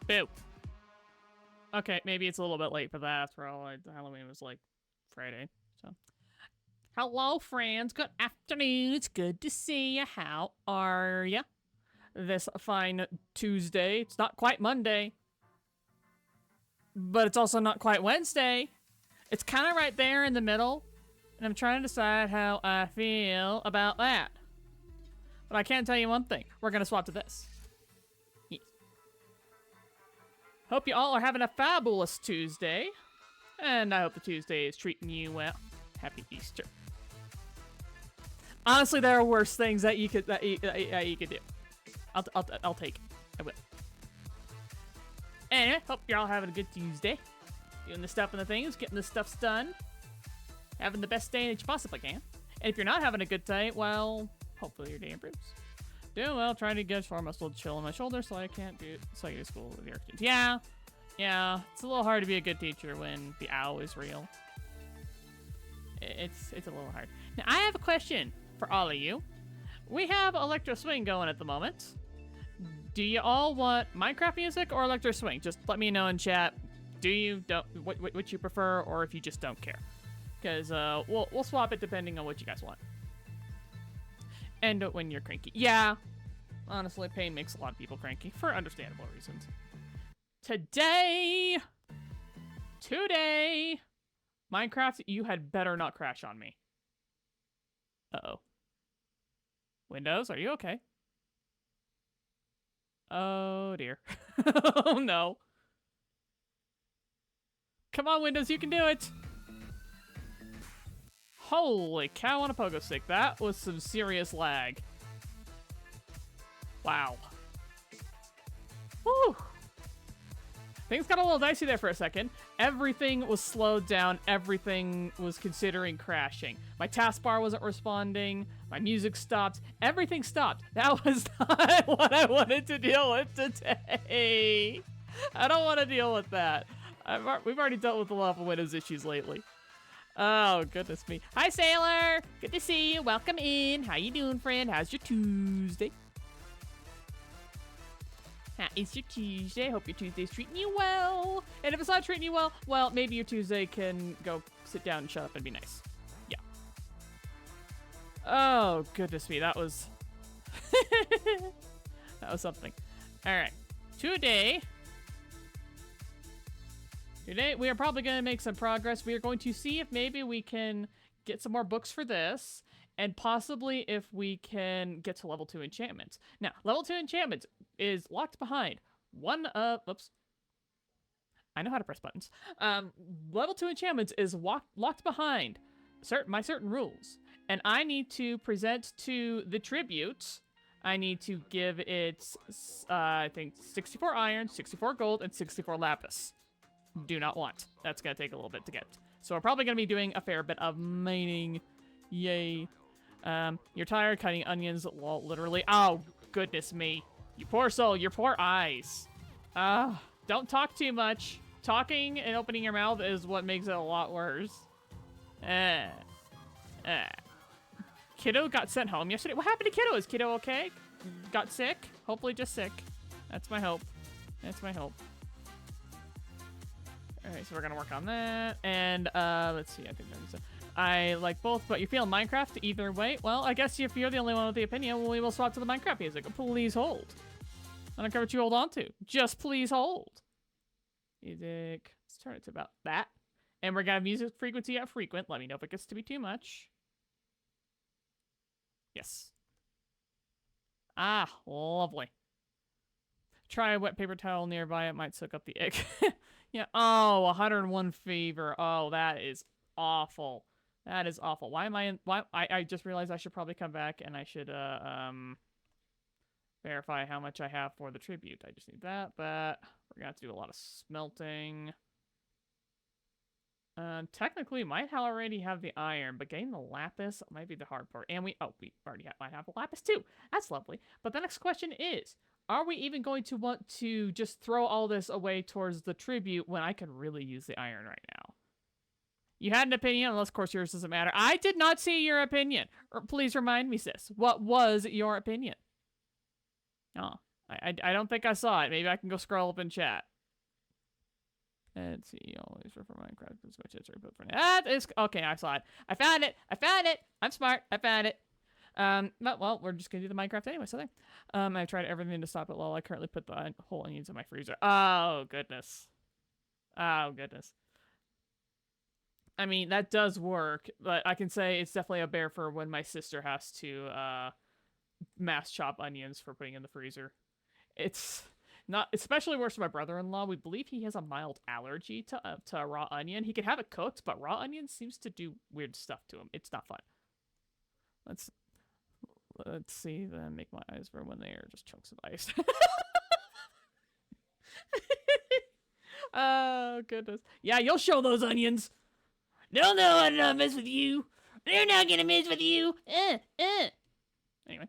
Boo. Okay, maybe it's a little bit late for that. After all, Halloween was like Friday, so. Hello, friends. Good afternoon. It's good to see you. How are ya? This fine Tuesday. It's not quite Monday, but it's also not quite Wednesday. It's kind of right there in the middle, and I'm trying to decide how I feel about that. But I can tell you one thing. We're going to swap to this. Yes. Hope you all are having a fabulous Tuesday. And I hope the Tuesday is treating you well. Happy Easter. Honestly, there are worse things that you could you could do. I'll take it. I will. Anyway, hope you're all having a good Tuesday. Doing the stuff and the things, getting the stuff done. Having the best day that you possibly can. And if you're not having a good day, well, hopefully your day improves. Doing well, trying to get as far muscle chill on my shoulder so I can't do school with the kids. Yeah, it's a little hard to be a good teacher when the owl is real. It's a little hard. Now, I have a question for all of you. We have Electro Swing going at the moment. Do you all want Minecraft music or Electro Swing? Just let me know in chat. Do you, don't, what you prefer, or if you just don't care. Because we'll swap it depending on what you guys want. And when you're cranky. Yeah, honestly, pain makes a lot of people cranky for understandable reasons. Today, Minecraft, you had better not crash on me. Uh-oh. Windows, are you okay? Oh, dear. Oh, no. Come on, Windows, you can do it! Holy cow on a pogo stick. That was some serious lag. Wow. Woo! Things got a little dicey there for a second. Everything was slowed down. Everything was considering crashing. My taskbar wasn't responding. My music stopped. Everything stopped. That was not what I wanted to deal with today. I don't want to deal with that. We've already dealt with a lot of Windows issues lately. Oh, goodness me. Hi, Sailor. Good to see you. Welcome in. How you doing, friend? How's your Tuesday? How is your Tuesday? Hope your Tuesday's treating you well. And if it's not treating you well, well, maybe your Tuesday can go sit down and shut up and be nice. Yeah. Oh, goodness me. That was... that was something. All right. Today, we are probably going to make some progress. We are going to see if maybe we can get some more books for this, and possibly if we can get to level 2 enchantments. Now, level 2 enchantments is locked behind one of... Oops. I know how to press buttons. Level 2 enchantments is locked behind my certain rules. And I need to present to the tribute... I need to give it, I think, 64 iron, 64 gold, and 64 lapis. Do not want. That's going to take a little bit to get. So we're probably going to be doing a fair bit of mining. Yay. You're tired cutting onions, literally. Oh, goodness me. You poor soul. Your poor eyes. Don't talk too much. Talking and opening your mouth is what makes it a lot worse. Kiddo got sent home yesterday. What happened to Kiddo? Is Kiddo okay? Got sick? Hopefully just sick. That's my hope. That's my hope. Alright, so we're gonna work on that. And, let's see, I think I like both, but you're feeling Minecraft either way. Well, I guess if you're the only one with the opinion, we will swap to the Minecraft music. Please hold. I don't care what you hold on to. Just please hold. Music. Let's turn it to about that. And we're gonna have music frequency at frequent. Let me know if it gets to be too much. Yes. Ah, lovely. Try a wet paper towel nearby. It might soak up the egg. Yeah. Oh, 101 fever. Oh, that is awful. That is awful. Why am I in... Why? I just realized I should probably come back and I should, verify how much I have for the tribute. I just need that, but we're gonna have to do a lot of smelting. Technically, we might already have the iron, but getting the lapis might be the hard part. And we already might have the lapis too. That's lovely. But the next question is, are we even going to want to just throw all this away towards the tribute when I could really use the iron right now? You had an opinion, unless, of course, yours doesn't matter. I did not see your opinion. Please remind me, sis. What was your opinion? Oh, I don't think I saw it. Maybe I can go scroll up in chat. Let's see. Always refer Minecraft. Okay, I saw it. I found it. I'm smart. I found it. But, well, we're just gonna do the Minecraft anyway, so there. I've tried everything to stop it. Lol, I currently put the whole onions in my freezer. Oh, goodness. Oh, goodness. I mean, that does work, but I can say it's definitely a bear for when my sister has to, mass chop onions for putting in the freezer. It's not especially worse for my brother-in-law. We believe he has a mild allergy to raw onion. He can have it cooked, but raw onion seems to do weird stuff to him. It's not fun. Let's see, then make my eyes burn when they are just chunks of ice. Oh, goodness. Yeah, you'll show those onions. They'll know how to not mess with you. They're not gonna mess with you. Anyway.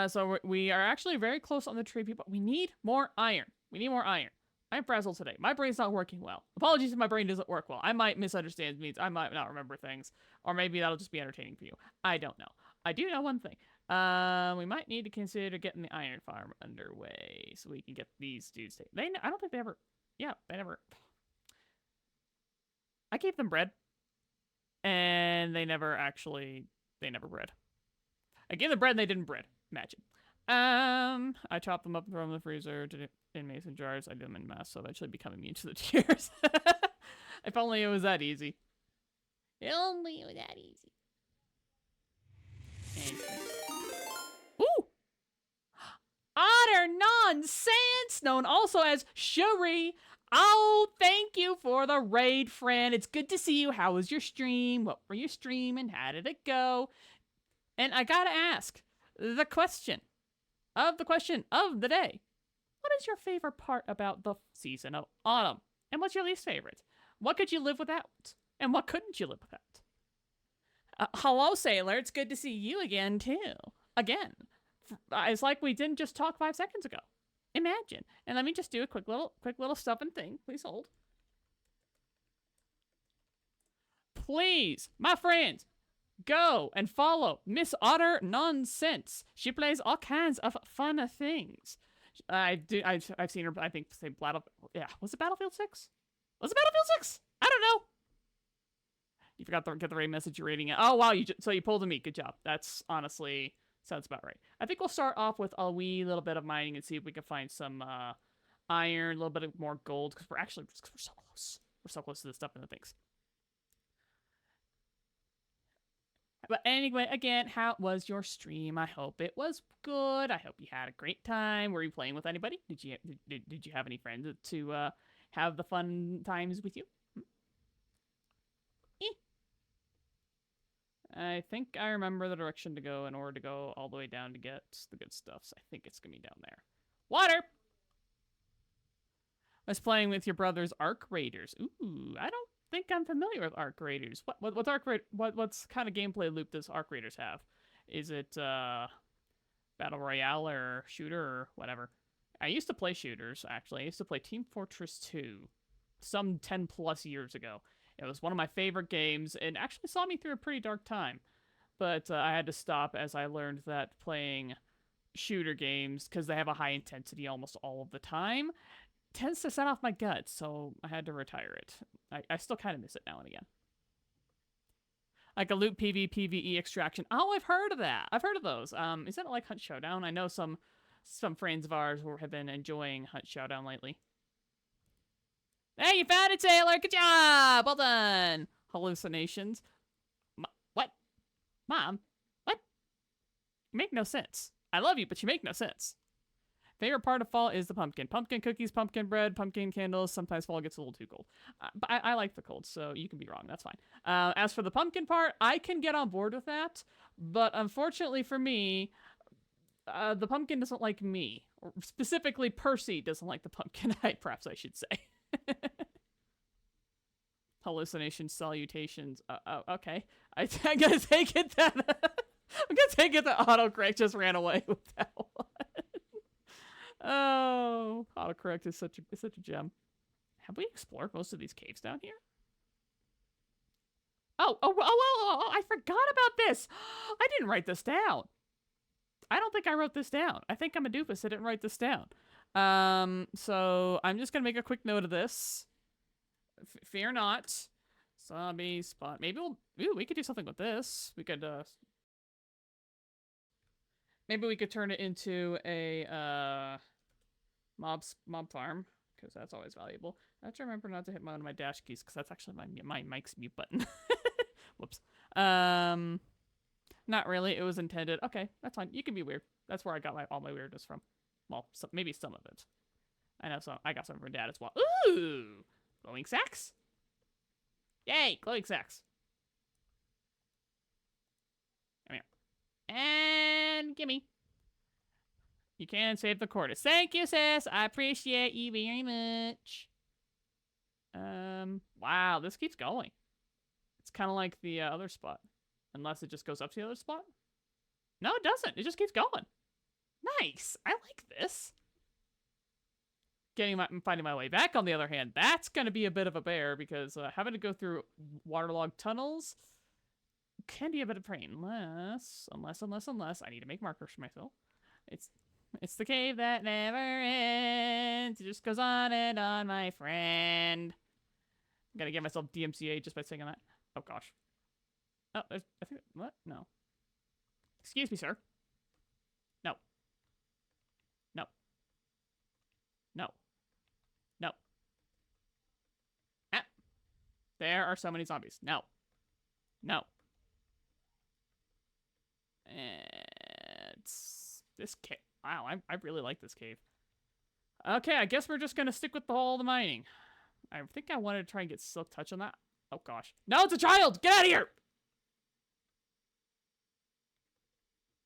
So we are actually very close on the tree, people. We need more iron. We need more iron. I'm frazzled today. My brain's not working well. Apologies if my brain doesn't work well. I might misunderstand means. I might not remember things. Or maybe that'll just be entertaining for you. I don't know. I do know one thing. We might need to consider getting the iron farm underway so we can get these dudes. I don't think they ever. Yeah, they never. I gave them bread, and they never bred. I gave them bread, and they didn't bread. Imagine. I chopped them up and throw them in the freezer in mason jars. I did them in mass, so eventually become immune to the tears. If only it was that easy. If only it was that easy. Ooh! Otter Nonsense, known also as Shuri. Oh, thank you for the raid, friend. It's good to see you. How was your stream? What were you streaming? How did it go? And I gotta ask the question of the day. What is your favorite part about the season of autumn? And what's your least favorite? What could you live without? And what couldn't you live without? Hello, Sailor. It's good to see you again, too. Again. It's like we didn't just talk 5 seconds ago. Imagine. And let me just do a quick little stuffing thing. Please hold. Please, my friends, go and follow Miss Otter Nonsense. She plays all kinds of fun things. I've seen her, I think, say yeah, was it Battlefield 6? Was it Battlefield 6? I don't know. You forgot to get the right message you're reading it. Oh, wow, so you pulled a meat. Good job. That's honestly sounds about right. I think we'll start off with a wee little bit of mining and see if we can find some iron, a little bit of more gold, because we're so close. We're so close to this stuff and the things. But anyway, again, how was your stream? I hope it was good. I hope you had a great time. Were you playing with anybody? Did you have any friends to have the fun times with you? I think I remember the direction to go in order to go all the way down to get the good stuff. So I think it's going to be down there. Water! I was playing with your brother's Arc Raiders. Ooh, I don't think I'm familiar with Arc Raiders. What's Arc Raiders? What's kind of gameplay loop does Arc Raiders have? Is it Battle Royale or shooter or whatever? I used to play shooters, actually. I used to play Team Fortress 2 some 10 plus years ago. It was one of my favorite games and actually saw me through a pretty dark time. But I had to stop as I learned that playing shooter games, because they have a high intensity almost all of the time, tends to set off my guts, so I had to retire it. I still kind of miss it now and again. Like a loot PvE extraction. Oh, I've heard of that. I've heard of those. Is that like Hunt Showdown? I know some friends of ours have been enjoying Hunt Showdown lately. Hey, you found it, Taylor! Good job! Well done! Hallucinations. What? Mom? What? You make no sense. I love you, but you make no sense. Favorite part of fall is the pumpkin. Pumpkin cookies, pumpkin bread, pumpkin candles. Sometimes fall gets a little too cold. But I like the cold, so you can be wrong. That's fine. As for the pumpkin part, I can get on board with that. But unfortunately for me, the pumpkin doesn't like me. Or specifically, Percy doesn't like the pumpkin. Perhaps I should say. Hallucination salutations. Okay. I'm gonna take it that autocorrect just ran away with that one. Oh, autocorrect is such a gem. Have we explored most of these caves down here? Oh, I forgot about this. I didn't write this down. I don't think I wrote this down. I think I'm a doofus. I didn't write this down. So I'm just gonna make a quick note of this. Fear not. Zombie spot. Maybe we could do something with this. We could, maybe we could turn it into a, mob farm, because that's always valuable. I have to remember not to hit one of my dash keys, because that's actually my mic's mute button. Whoops. Not really. It was intended. Okay, that's fine. You can be weird. That's where I got all my weirdness from. Well, maybe some of it. I know some. I got some from Dad as well. Ooh, glowing sacks. Yay, glowing sacks. Come here. And gimme. You can save the quarters. Thank you, sis. I appreciate you very much. Wow, this keeps going. It's kind of like the other spot. Unless it just goes up to the other spot. No, it doesn't. It just keeps going. Nice. I like this. Finding my way back, on the other hand, that's going to be a bit of a bear because having to go through waterlogged tunnels can be a bit of pain. Unless I need to make markers for myself. It's the cave that never ends. It just goes on and on, my friend. I'm gonna get myself DMCA just by saying that. Oh gosh. Oh, I think what? No. Excuse me, sir. No. No. No. No. Ah. There are so many zombies. No. No. It's this cave. Wow, I really like this cave. Okay, I guess we're just gonna stick with all the mining. I think I wanted to try and get Silk Touch on that. Oh gosh. No, it's a child! Get out of here!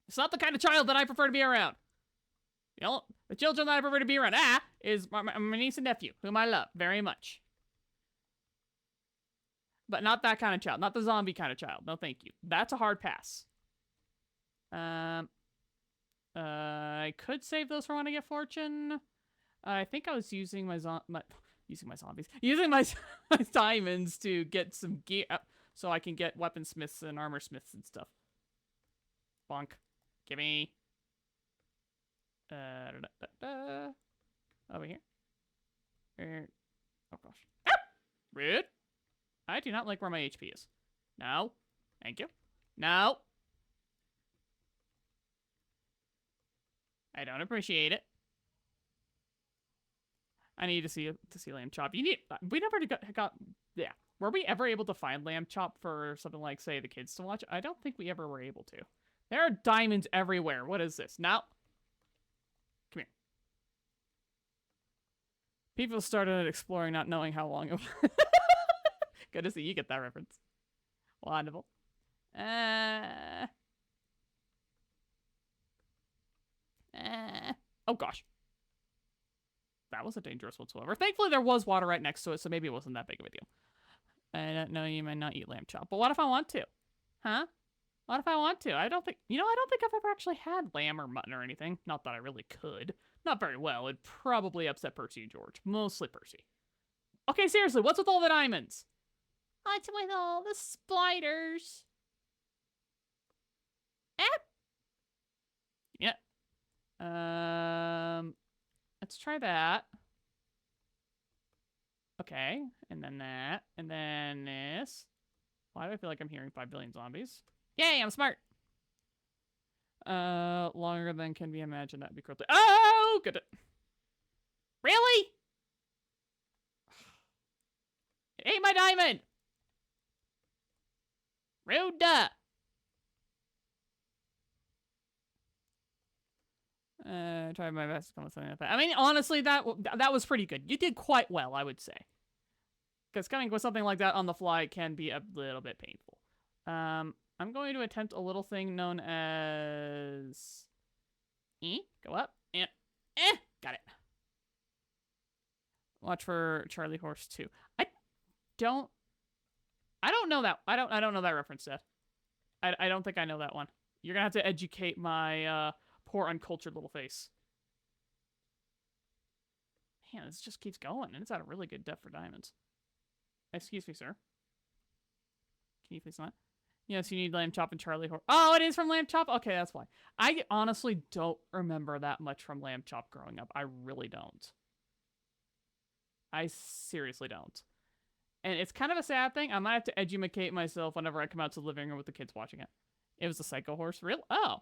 It's not the kind of child that I prefer to be around. You know, the children that I prefer to be around, is my niece and nephew, whom I love very much. But not that kind of child. Not the zombie kind of child. No, thank you. That's a hard pass. I could save those for when I get fortune. I think I was using my diamonds to get some gear so I can get weaponsmiths and armor smiths and stuff. Bonk. Give me. Over here. Oh gosh. Ah! Rude. I do not like where my HP is. No. Thank you. No. I don't appreciate it. I need to see lamb chop. We never got yeah. Were we ever able to find lamb chop for something like, say, the kids to watch? I don't think we ever were able to. There are diamonds everywhere. What is this? No. Come here. People started exploring not knowing how long it was. Good to see you get that reference. Wonderful. Oh gosh. That wasn't dangerous whatsoever. Thankfully, there was water right next to it, so maybe it wasn't that big of a deal. I don't know, you might not eat lamb chop, but what if I want to? Huh? What if I want to? I don't think I've ever actually had lamb or mutton or anything. Not that I really could. Not very well. It'd probably upset Percy and George. Mostly Percy. Okay, seriously, what's with all the diamonds? What's with all the spiders? Yeah. Let's try that. Okay, and then that, and then this. Why do I feel like I'm hearing 5 billion zombies? Yay, I'm smart! Longer than can be imagined. That'd be cruelty. Oh, good. Really? It ate my diamond! Rude. Try my best to come with something like that. I mean, honestly, that was pretty good. You did quite well, I would say. Because coming with something like that on the fly can be a little bit painful. I'm going to attempt a little thing known as... Go up, and... Got it. Watch for Charlie Horse 2. I don't know that. I don't know that reference, Seth. I don't think I know that one. You're gonna have to educate my, poor uncultured little face. Man, this just keeps going, and it's at a really good depth for diamonds. Excuse me, sir. Can you please not? Yes, you need lamb chop and Charlie Horse. Oh, it is from lamb chop? Okay, that's why. I honestly don't remember that much from lamb chop growing up. I really don't. I seriously don't. And it's kind of a sad thing. I might have to educate myself whenever I come out to the living room with the kids watching it. It was the Psycho Horse. Real? Oh.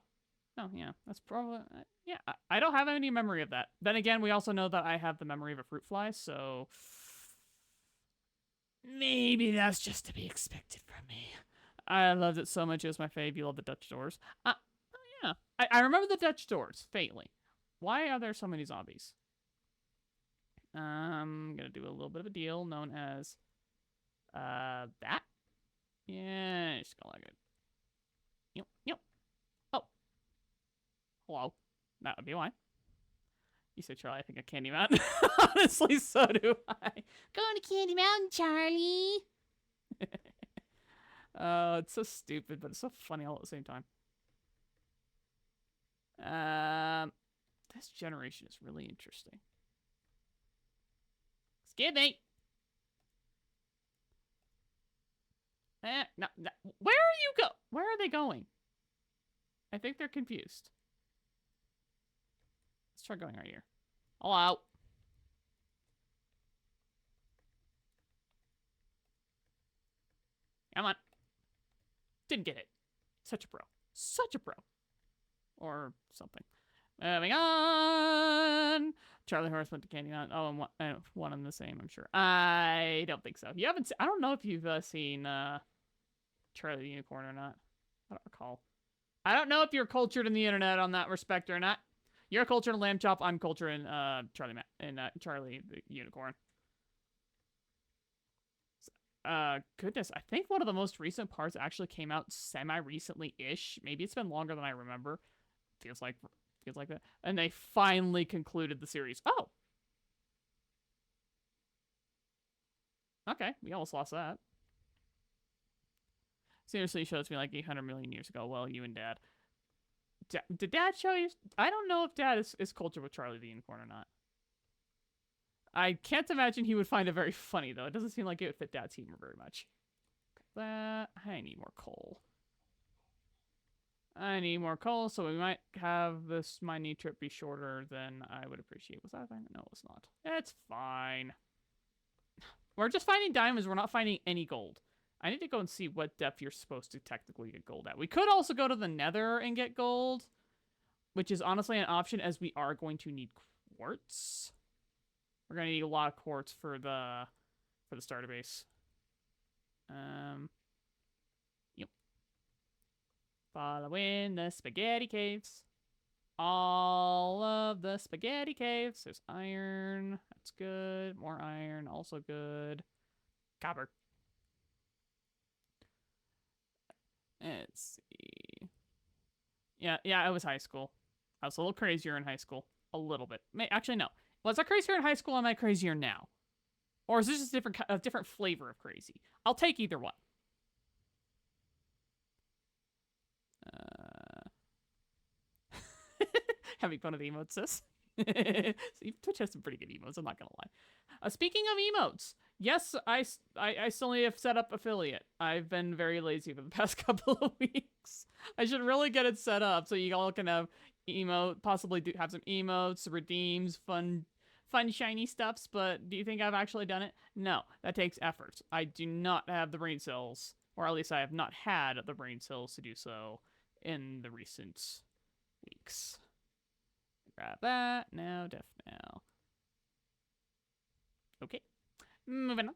Oh, yeah. That's probably... yeah, I don't have any memory of that. Then again, we also know that I have the memory of a fruit fly, so... maybe that's just to be expected from me. I loved it so much. It was my fave. You love the Dutch doors. Yeah. I remember the Dutch doors, faintly. Why are there so many zombies? I'm gonna do a little bit of a deal known as... that? Yeah, just gonna like it. Yep. Oh. Hello. That would be why. You said Charlie, I think of Candy Mountain. Honestly, so do I. Going to Candy Mountain, Charlie. It's so stupid, but it's so funny all at the same time. This generation is really interesting. Excuse me. No, where are you go? Where are they going? I think they're confused. Let's try going right here. Hello. Come on. Didn't get it. Such a pro. Such a pro. Or something. Moving on. Charlie Horse went to Candy Mountain. Oh, and one and the same, I'm sure. I don't think so. You haven't. I don't know if you've seen Charlie the Unicorn or not. I don't recall. I don't know if you're cultured in the internet on that respect or not. You're cultured in Lamb Chop. I'm cultured in Charlie the Unicorn. Goodness, I think one of the most recent parts actually came out semi-recently-ish. Maybe it's been longer than I remember. Feels like that. And they finally concluded the series. Oh! Okay, we almost lost that. Seriously, showed to me like 800 million years ago. Well, you and Dad. Did Dad show you? I don't know if Dad is cultured with Charlie the Unicorn or not. I can't imagine he would find it very funny, though. It doesn't seem like it would fit Dad's humor very much. I need more coal. I need more coal, so we might have this mining trip be shorter than I would appreciate. Was that a thing? No, it's not. It's fine. We're just finding diamonds. We're not finding any gold. I need to go and see what depth you're supposed to technically get gold at. We could also go to the Nether and get gold, which is honestly an option, as we are going to need quartz. We're going to need a lot of quartz for the starter base. Yep. Following the spaghetti caves. All of the spaghetti caves. There's iron. That's good. More iron. Also good. Copper. Let's see. Yeah, it was high school. I was a little crazier in high school. A little bit. Actually, no. Was I crazier in high school or am I crazier now? Or is this just a different flavor of crazy? I'll take either one. Having fun of the emotes, sis. Twitch has some pretty good emotes, I'm not gonna lie. Speaking of emotes, yes, I still need to set up affiliate. I've been very lazy for the past couple of weeks. I should really get it set up so you all can have emote, possibly have some emotes, redeems, fun shiny stuffs, but do you think I've actually done it? No, that takes effort. I do not have the brain cells, or at least I have not had the brain cells to do so in the recent weeks. Grab that. Now, def now. Okay. Moving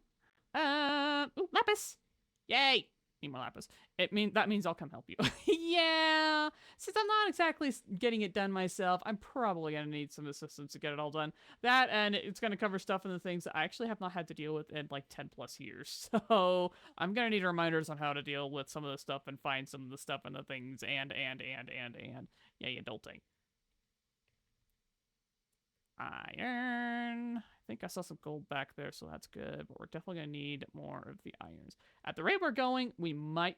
on. Ooh, lapis! Yay! Need more lapis. That means I'll come help you. Yeah! Since I'm not exactly getting it done myself, I'm probably gonna need some assistance to get it all done. That, and it's gonna cover stuff in the things that I actually have not had to deal with in like 10 plus years. So, I'm gonna need reminders on how to deal with some of the stuff and find some of the stuff and the things and. Yay, adulting. Iron. I think I saw some gold back there, so that's good. But we're definitely going to need more of the irons. At the rate we're going, we might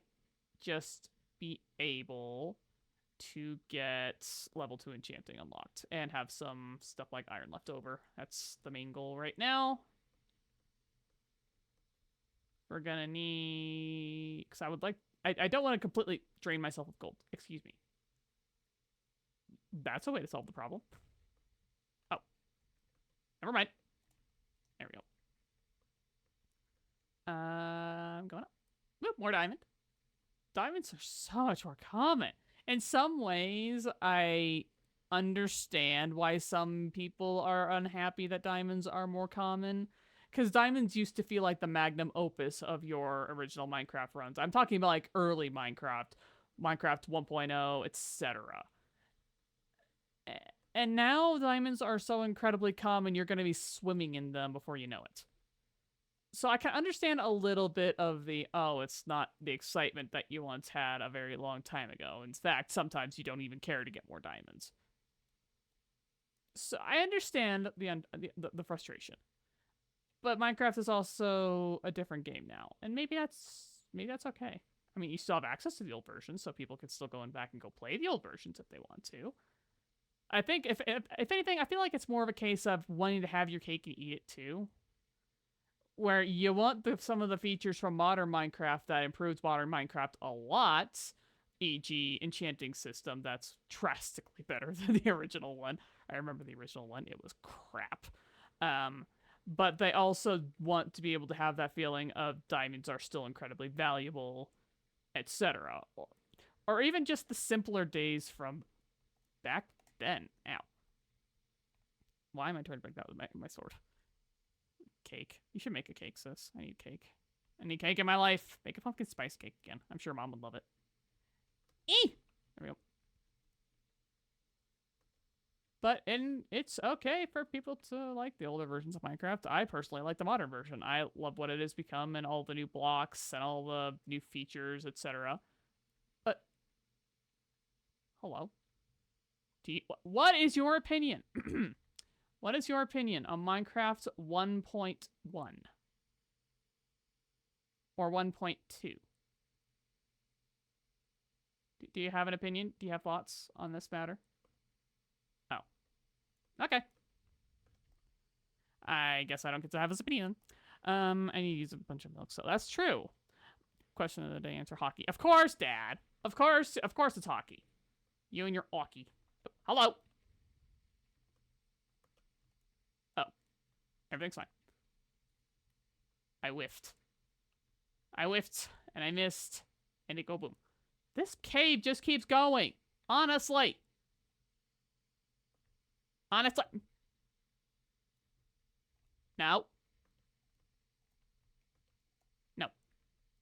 just be able to get level 2 enchanting unlocked and have some stuff like iron left over. That's the main goal right now. We're going to need... Because I would like... I don't want to completely drain myself of gold. Excuse me. That's a way to solve the problem. Never mind. There we go. I'm going up. Oop, more diamond. Diamonds are so much more common. In some ways, I understand why some people are unhappy that diamonds are more common. Because diamonds used to feel like the magnum opus of your original Minecraft runs. I'm talking about like early Minecraft, Minecraft 1.0, etc. And now diamonds are so incredibly common, you're going to be swimming in them before you know it. So I can understand a little bit of the, oh, it's not the excitement that you once had a very long time ago. In fact, sometimes you don't even care to get more diamonds. So I understand the frustration, but Minecraft is also a different game now, and maybe that's okay. I mean, you still have access to the old version, so people can still go in back and go play the old versions if they want to. I think if anything, I feel like it's more of a case of wanting to have your cake and eat it too, where you want some of the features from modern Minecraft that improves modern Minecraft a lot, e.g., enchanting system that's drastically better than the original one. I remember the original one; it was crap. Um, but they also want to be able to have that feeling of diamonds are still incredibly valuable, etc. Or even just the simpler days from back then. Ow. Why am I trying to break that with my sword? Cake. You should make a cake, sis. I need cake. I need cake in my life. Make a pumpkin spice cake again. I'm sure mom would love it. There we go. But it's okay for people to like the older versions of Minecraft. I personally like the modern version. I love what it has become and all the new blocks and all the new features, etc. But hello. What is your opinion? What is your opinion on Minecraft 1.1 or 1.2? Do you have an opinion? Do you have thoughts on this matter? Oh. Okay. I guess I don't get to have his opinion. I need to use a bunch of milk, so that's true. Question of the day, answer hockey. Of course, Dad. Of course it's hockey. You and your hockey. Hello. Oh. Everything's fine. I whiffed. And I missed, and it go boom. This cave just keeps going. Honestly. No. No.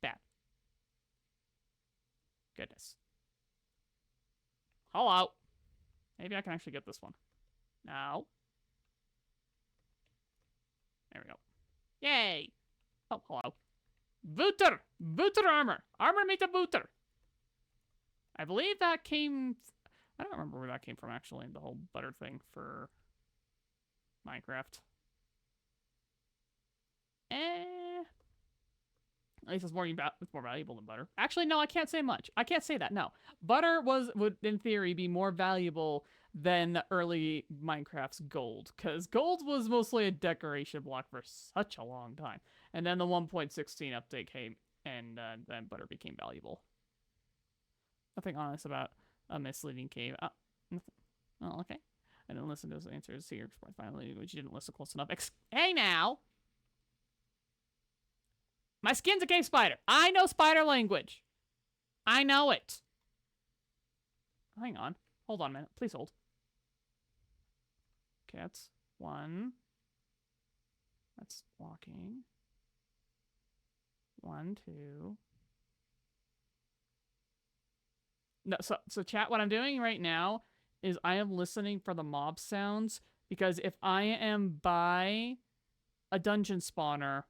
Bad. Goodness. Hello. Maybe I can actually get this one. No. There we go. Yay. Oh, hello. Booter. Booter armor. Armor meet a booter. I believe that came... I don't remember where that came from, actually, the whole butter thing for Minecraft. At least it's more valuable than butter. Actually, no, I can't say much. I can't say that, no. Butter would, in theory, be more valuable than early Minecraft's gold, because gold was mostly a decoration block for such a long time. And then the 1.16 update came, and then butter became valuable. Nothing honest about a misleading cave. Nothing. Oh, okay. I didn't listen to his answers. See your final language. You didn't listen close enough. Hey, now! My skin's a cave spider. I know spider language. I know it. Hang on. Hold on a minute. Please hold. Okay, that's one. That's walking. 1, 2. No, so chat, what I'm doing right now is I am listening for the mob sounds, because if I am by a dungeon spawner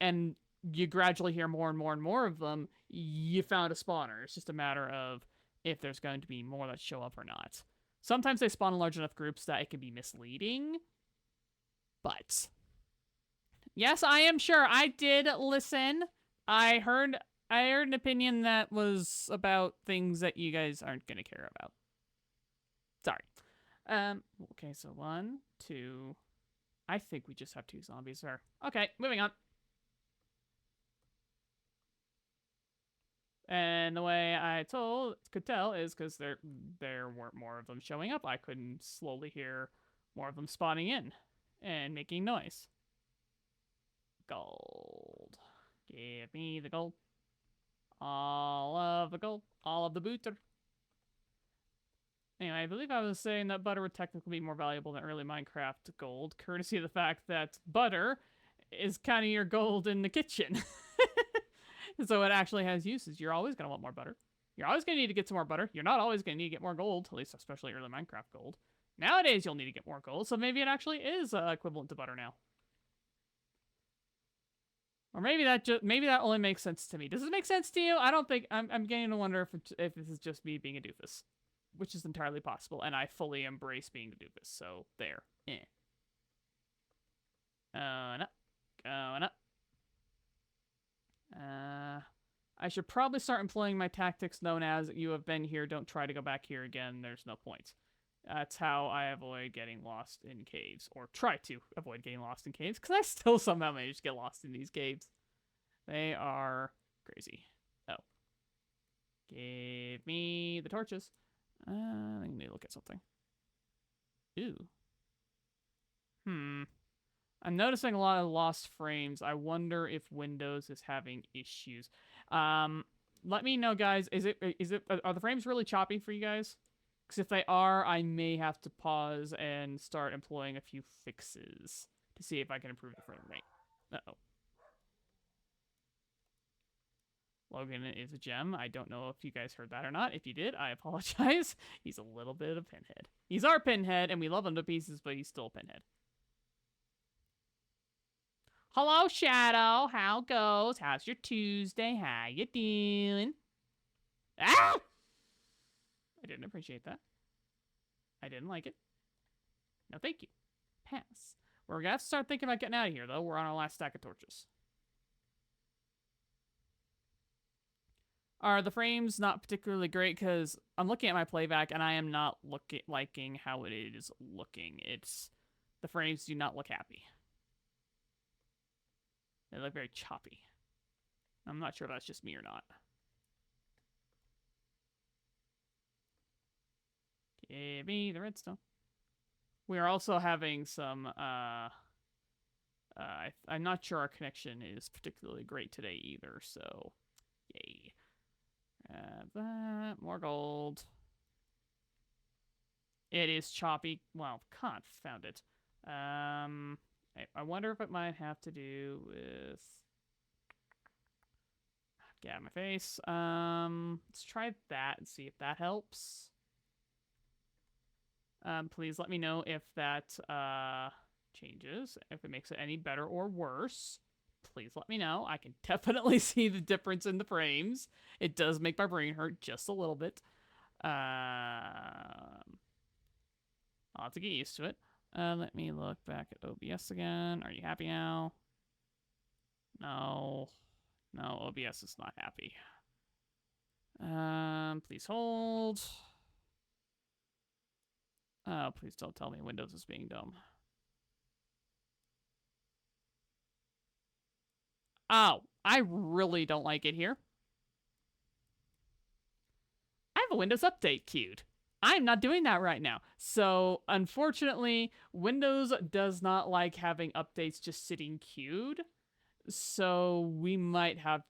and you gradually hear more and more and more of them, you found a spawner. It's just a matter of if there's going to be more that show up or not. Sometimes they spawn in large enough groups that it can be misleading. But yes, I am sure I did listen. I heard an opinion that was about things that you guys aren't going to care about. Sorry. Okay, so 1, 2. I think we just have 2 zombies there. Okay, moving on. And the way I could tell is because there weren't more of them showing up. I couldn't slowly hear more of them spawning in and making noise. Gold. Give me the gold. All of the gold. All of the booter. Anyway, I believe I was saying that butter would technically be more valuable than early Minecraft gold, courtesy of the fact that butter is kind of your gold in the kitchen. So it actually has uses. You're always going to want more butter. You're always going to need to get some more butter. You're not always going to need to get more gold, at least especially early Minecraft gold. Nowadays, you'll need to get more gold, so maybe it actually is equivalent to butter now. Or maybe that only makes sense to me. Does it make sense to you? I don't think... I'm beginning to wonder if this is just me being a doofus. which is entirely possible, and I fully embrace being the doofus. So there. Going up, going up. I should probably start employing my tactics known as "you have been here, don't try to go back here again, there's no point." That's how I avoid getting lost in caves, or try to avoid getting lost in caves, because I still somehow manage to get lost in these caves. They are crazy. Oh. Give me the torches. I need to look at something. Ooh. I'm noticing a lot of lost frames. I wonder if Windows is having issues. Let me know, guys. Are the frames really choppy for you guys? Because if they are, I may have to pause and start employing a few fixes to see if I can improve the frame rate. Uh-oh. Logan is a gem. I don't know if you guys heard that or not. If you did, I apologize. He's a little bit of Pinhead. He's our Pinhead, and we love him to pieces, but he's still a Pinhead. Hello, Shadow. How goes? How's your Tuesday? How you doing? Ah! I didn't appreciate that. I didn't like it. No, thank you. Pass. We're gonna have to start thinking about getting out of here, though. We're on our last stack of torches. Are the frames not particularly great? Because I'm looking at my playback and I am not liking how it is looking. The frames do not look happy. They look very choppy. I'm not sure if that's just me or not. Give me the redstone. We are also having some, I'm not sure our connection is particularly great today either, so yay. That, more gold. It is choppy. Well, confound it. I wonder if it might have to do with... Get out of my face. Let's try that and see if that helps. Please let me know if that changes, if it makes it any better or worse. Please let me know. I can definitely see the difference in the frames. It does make my brain hurt just a little bit. I'll have to get used to it. Let me look back at OBS again. Are you happy now? No. No, OBS is not happy. Please hold. Oh, please don't tell me Windows is being dumb. Oh, I really don't like it here. I have a Windows update queued. I'm not doing that right now. So, unfortunately, Windows does not like having updates just sitting queued. So, we might have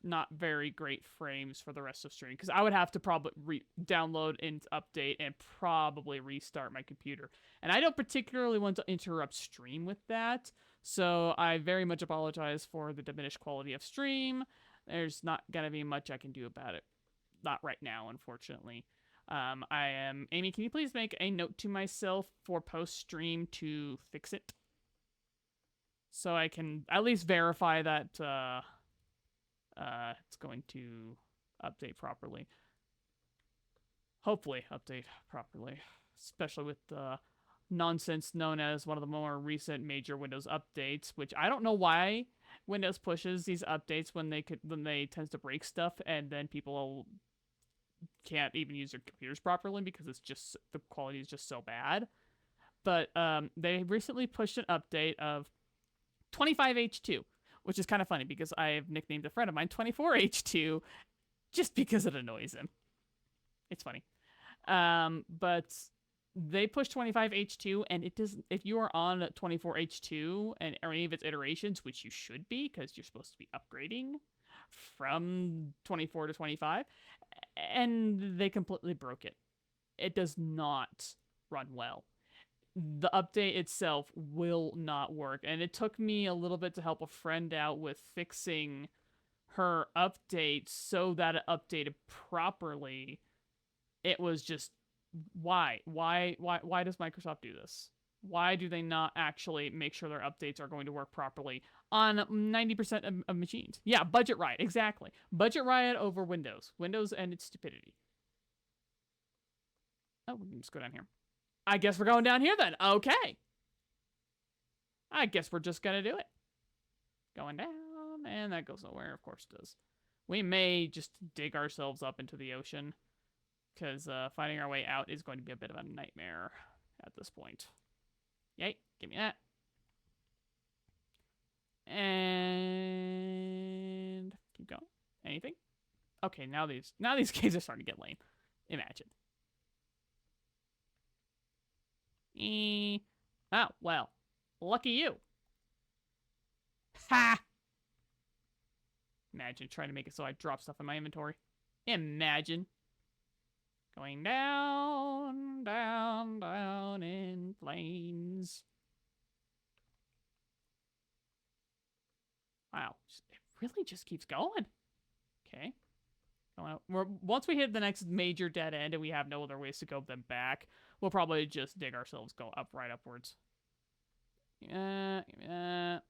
not very great frames for the rest of stream, because I would have to probably download and update and probably restart my computer. And I don't particularly want to interrupt stream with that. So, I very much apologize for the diminished quality of stream. There's not going to be much I can do about it. Not right now, unfortunately. Amy, can you please make a note to myself for post-stream to fix it? So I can at least verify that it's going to update properly. Hopefully update properly. Especially with the nonsense known as one of the more recent major Windows updates, which I don't know why Windows pushes these updates when they tend to break stuff, and then people can't even use their computers properly because it's just the quality is just so bad. But they recently pushed an update of 25H2, which is kind of funny because I have nicknamed a friend of mine 24H2 just because it annoys him. It's funny. But they pushed 25H2, and it doesn't. If you are on 24H2 and or any of its iterations, which you should be because you're supposed to be upgrading from 24 to 25, and they completely broke it. It does not run well. The update itself will not work, and it took me a little bit to help a friend out with fixing her update so that it updated properly. It was just, why does Microsoft do this? Why do they not actually make sure their updates are going to work properly on 90% of machines? Yeah, Budget Riot, exactly. Budget Riot over Windows. Windows and its stupidity. Oh, we can just go down here. I guess we're going down here then. Okay. I guess we're just gonna do it. Going down, and that goes nowhere. Of course it does. We may just dig ourselves up into the ocean, because finding our way out is going to be a bit of a nightmare at this point. Yay, give me that. And keep going. Anything? Okay, now these caves are starting to get lame. Imagine. Oh, well. Lucky you. Ha! Imagine trying to make it so I drop stuff in my inventory. Imagine. Going down, down, down in flames. Wow. It really just keeps going. Okay. Once we hit the next major dead end and we have no other ways to go then back, we'll probably just dig ourselves, go up, right upwards. Yeah, give me that.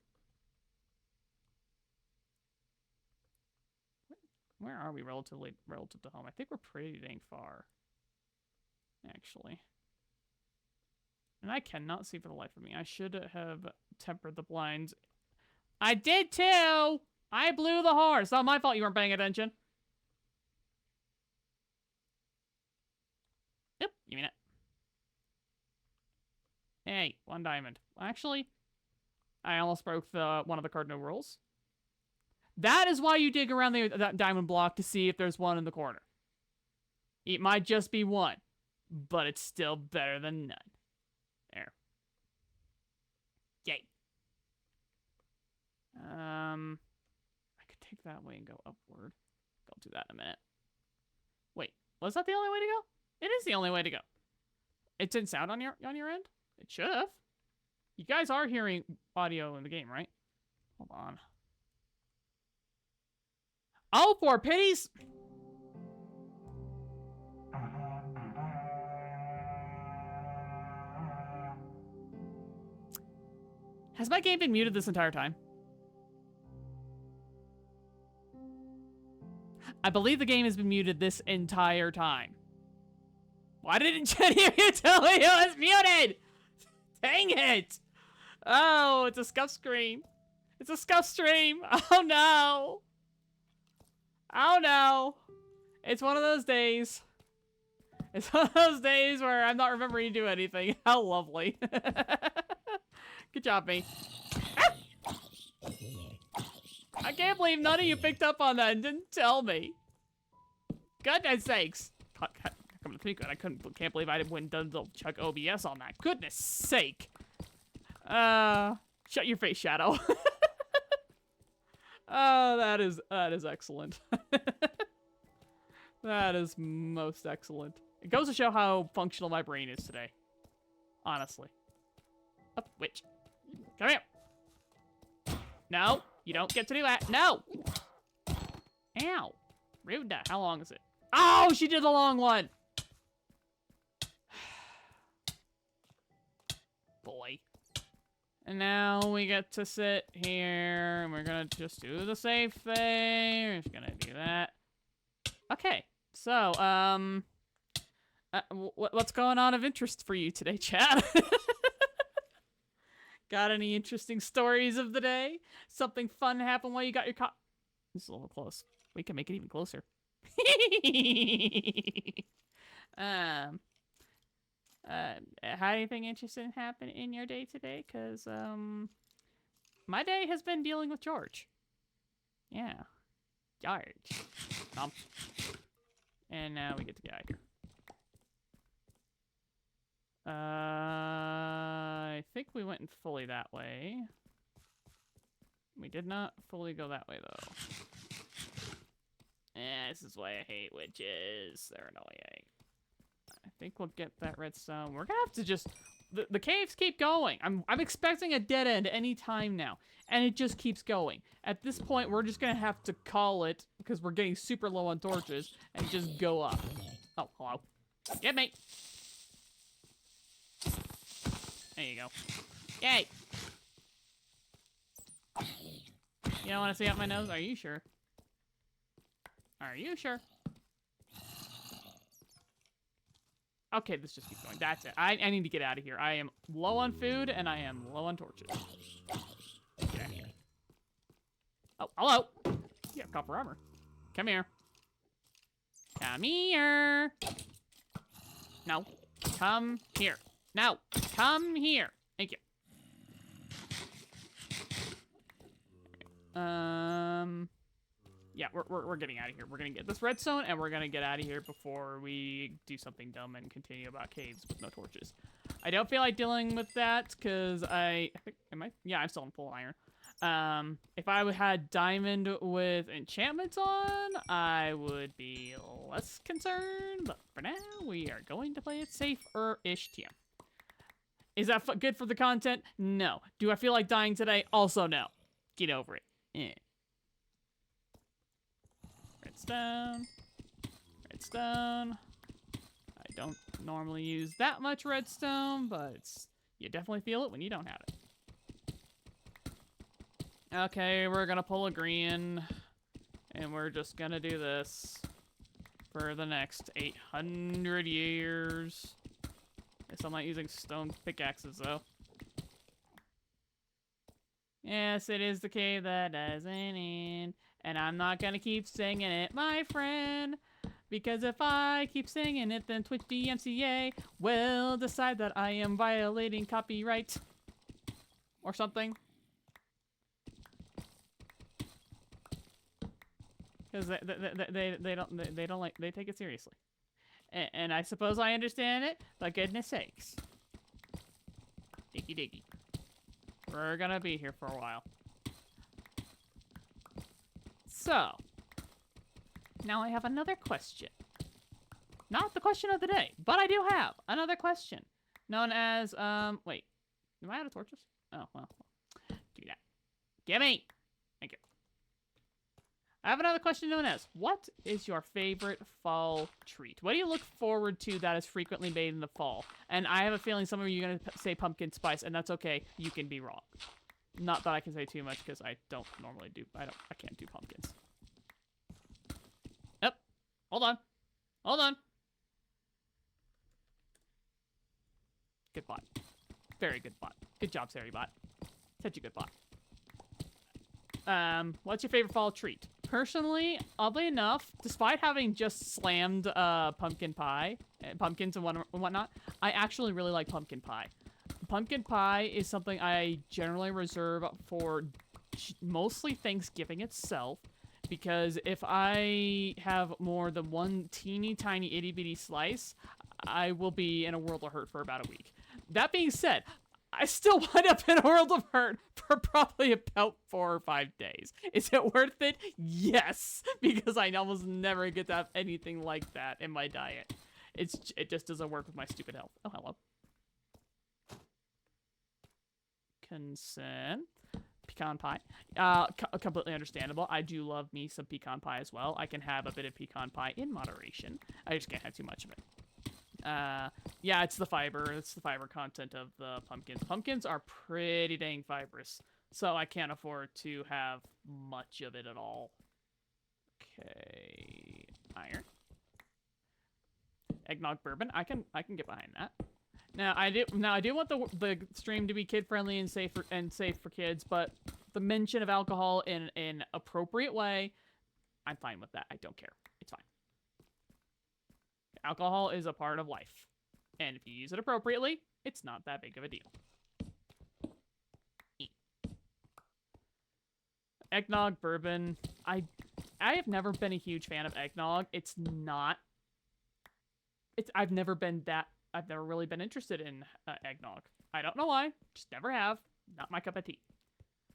Where are we relative to home? I think we're pretty dang far, actually. And I cannot see for the life of me. I should have tempered the blinds. I did too! I blew the horn. It's not my fault you weren't paying attention. Yep, give me that. Hey, 1 diamond. Actually, I almost broke one of the cardinal rules. That is why you dig around that diamond block to see if there's one in the corner. It might just be one, but it's still better than none. There. Yay. I could take that way and go upward. I'll do that in a minute. Wait, was that the only way to go? It is the only way to go. It didn't sound on your end? It should have. You guys are hearing audio in the game, right? Hold on. Oh, for pities! Has my game been muted this entire time? I believe the game has been muted this entire time. Why didn't Jenny tell me it was muted? Dang it! Oh, it's a scuff scream. It's a scuff stream. Oh no. Oh no. It's one of those days. It's one of those days where I'm not remembering to do anything. How lovely. Good job, me. Ah! I can't believe none of you picked up on that and didn't tell me. Goodness sakes. Come to think of it, can't believe I didn't double check OBS on that. Goodness sake. Shut your face, Shadow. Oh, that is excellent. That is most excellent. It goes to show how functional my brain is today. Honestly. Oh, witch. Come here. No, you don't get to do that. No! Ow. Rude. How long is it? Oh, she did the long one! Boy. And now we get to sit here, and we're gonna just do the safe thing. We're just gonna do that. Okay, so, what's going on of interest for you today, Chad? Got any interesting stories of the day? Something fun happened while you got your This is a little close. We can make it even closer. Had anything interesting happen in your day today? Because, my day has been dealing with George. Yeah. George. And now we get to get out of here. I think we went fully that way. We did not fully go that way, though. This is why I hate witches. They're annoying. I think we'll get that redstone. We're gonna have to just... The caves keep going. I'm expecting a dead end any time now. And it just keeps going. At this point, we're just gonna have to call it, because we're getting super low on torches, and just go up. Oh, hello. Get me! There you go. Yay! You don't want to see out my nose? Are you sure? Are you sure? Okay, this just keeps going. That's it. I need to get out of here. I am low on food, and I am low on torches. Get out of here. Oh, hello. You have copper armor. Come here. Come here. No. Come here. No. Come here. Thank you. Yeah, we're getting out of here. We're gonna get this redstone, and we're gonna get out of here before we do something dumb and continue about caves with no torches. I don't feel like dealing with that because I think yeah, I'm still in full iron. If I had diamond with enchantments on, I would be less concerned. But for now, we are going to play it safer-ish TM. Is that good for the content? No. Do I feel like dying today? Also no. Get over it. Eh. Redstone. Redstone. I don't normally use that much redstone, but you definitely feel it when you don't have it. Okay, we're gonna pull a green, and we're just gonna do this for the next 800 years. Guess I'm not using stone pickaxes, though. Yes, it is the cave that doesn't end, and I'm not gonna keep singing it, my friend. Because if I keep singing it, then Twitch DMCA will decide that I am violating copyright. Or something. Because they take it seriously. And I suppose I understand it, but goodness sakes. Diggy diggy. We're gonna be here for a while. So, now I have another question. Not the question of the day, but I do have another question. Known as, wait. Am I out of torches? Oh, well. Give me that. Gimme! Thank you. I have another question known as, what is your favorite fall treat? What do you look forward to that is frequently made in the fall? And I have a feeling some of you are going to say pumpkin spice, and that's okay. You can be wrong. Not that I can say too much, because I don't normally do, I can't do pumpkins. Yep. Hold on. Hold on. Good bot. Very good bot. Good job, Saribot. Such a good bot. What's your favorite fall treat? Personally, oddly enough, despite having just slammed pumpkin pie, pumpkins and whatnot, I actually really like pumpkin pie. Pumpkin pie is something I generally reserve for mostly Thanksgiving itself, because if I have more than one teeny tiny itty bitty slice, I will be in a world of hurt for about a week. That being said, I still wind up in a world of hurt for probably about 4 or 5 days. Is it worth it? Yes, because I almost never get to have anything like that in my diet. It just doesn't work with my stupid health. Oh, hello. Consent. Pecan pie. Completely understandable. I do love me some pecan pie as well. I can have a bit of pecan pie in moderation. I just can't have too much of it. Yeah, it's the fiber. It's the fiber content of the pumpkins. Pumpkins are pretty dang fibrous, so I can't afford to have much of it at all. Okay, iron. Eggnog bourbon. I can get behind that. Now I do want the stream to be kid friendly and safe for kids, but the mention of alcohol in an appropriate way, I'm fine with that. I don't care. It's fine. Alcohol is a part of life, and if you use it appropriately, it's not that big of a deal. Eggnog, bourbon. I have never been a huge fan of eggnog. I've never really been interested in eggnog. I don't know why. Just never have. Not my cup of tea.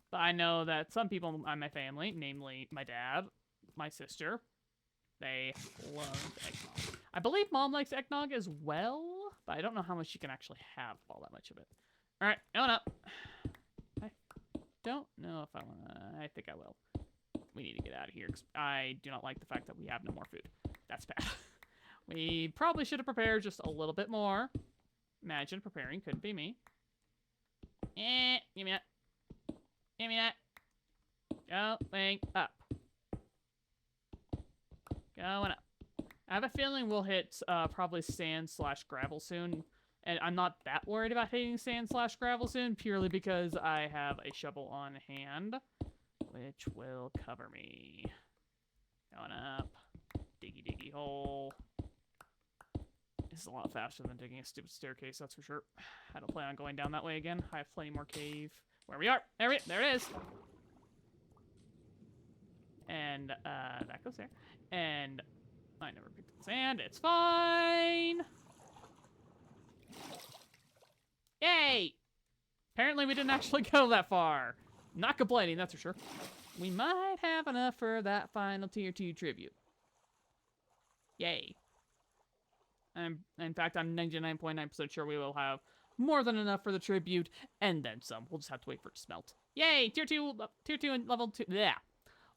But I know that some people in my family, namely my dad, my sister, they love eggnog. I believe Mom likes eggnog as well, but I don't know how much she can actually have all that much of it. All right, going up. I don't know if I want to. I think I will. We need to get out of here because I do not like the fact that we have no more food. That's bad. We probably should have prepared just a little bit more. Imagine preparing couldn't be me. Give me that. Give me that. Going up. Going up. I have a feeling we'll hit probably sand/gravel soon. And I'm not that worried about hitting sand/gravel soon, purely because I have a shovel on hand, which will cover me. Going up. Diggy diggy hole. This is a lot faster than digging a stupid staircase, that's for sure. I don't plan on going down that way again. I have plenty more cave. Where we are. There it is. And that goes there. And I never picked up the sand. It's fine. Yay! Apparently we didn't actually go that far. Not complaining, that's for sure. We might have enough for that final tier 2 tribute. Yay. In fact, I'm 99.9% sure we will have more than enough for the tribute, and then some. We'll just have to wait for it to smelt. Yay! Tier 2 and level 2. Yeah.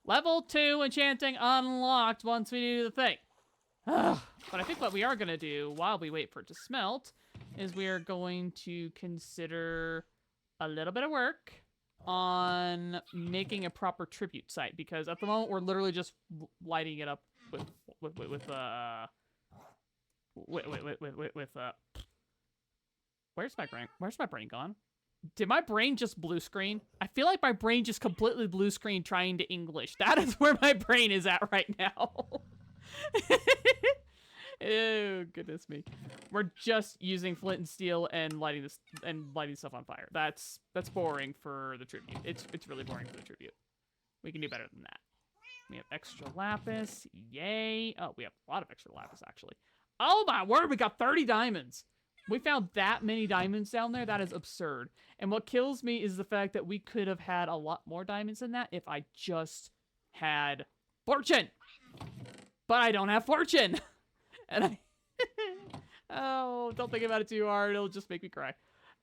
Level 2 enchanting unlocked once we do the thing. But I think what we are going to do while we wait for it to smelt is we are going to consider a little bit of work on making a proper tribute site, because at the moment we're literally just lighting it up with where's my brain gone? Did my brain just blue screen? I feel like my brain just completely blue screen trying to English. That is where my brain is at right now. Oh, goodness me. We're just using flint and steel and lighting stuff on fire. That's boring for the tribute. It's really boring for the tribute. We can do better than that. We have extra lapis. Yay. Oh, we have a lot of extra lapis, actually. Oh my word, we got 30 diamonds. We found that many diamonds down there. That is absurd. And what kills me is the fact that we could have had a lot more diamonds than that if I just had fortune. But I don't have fortune. And I... oh, don't think about it too hard. It'll just make me cry.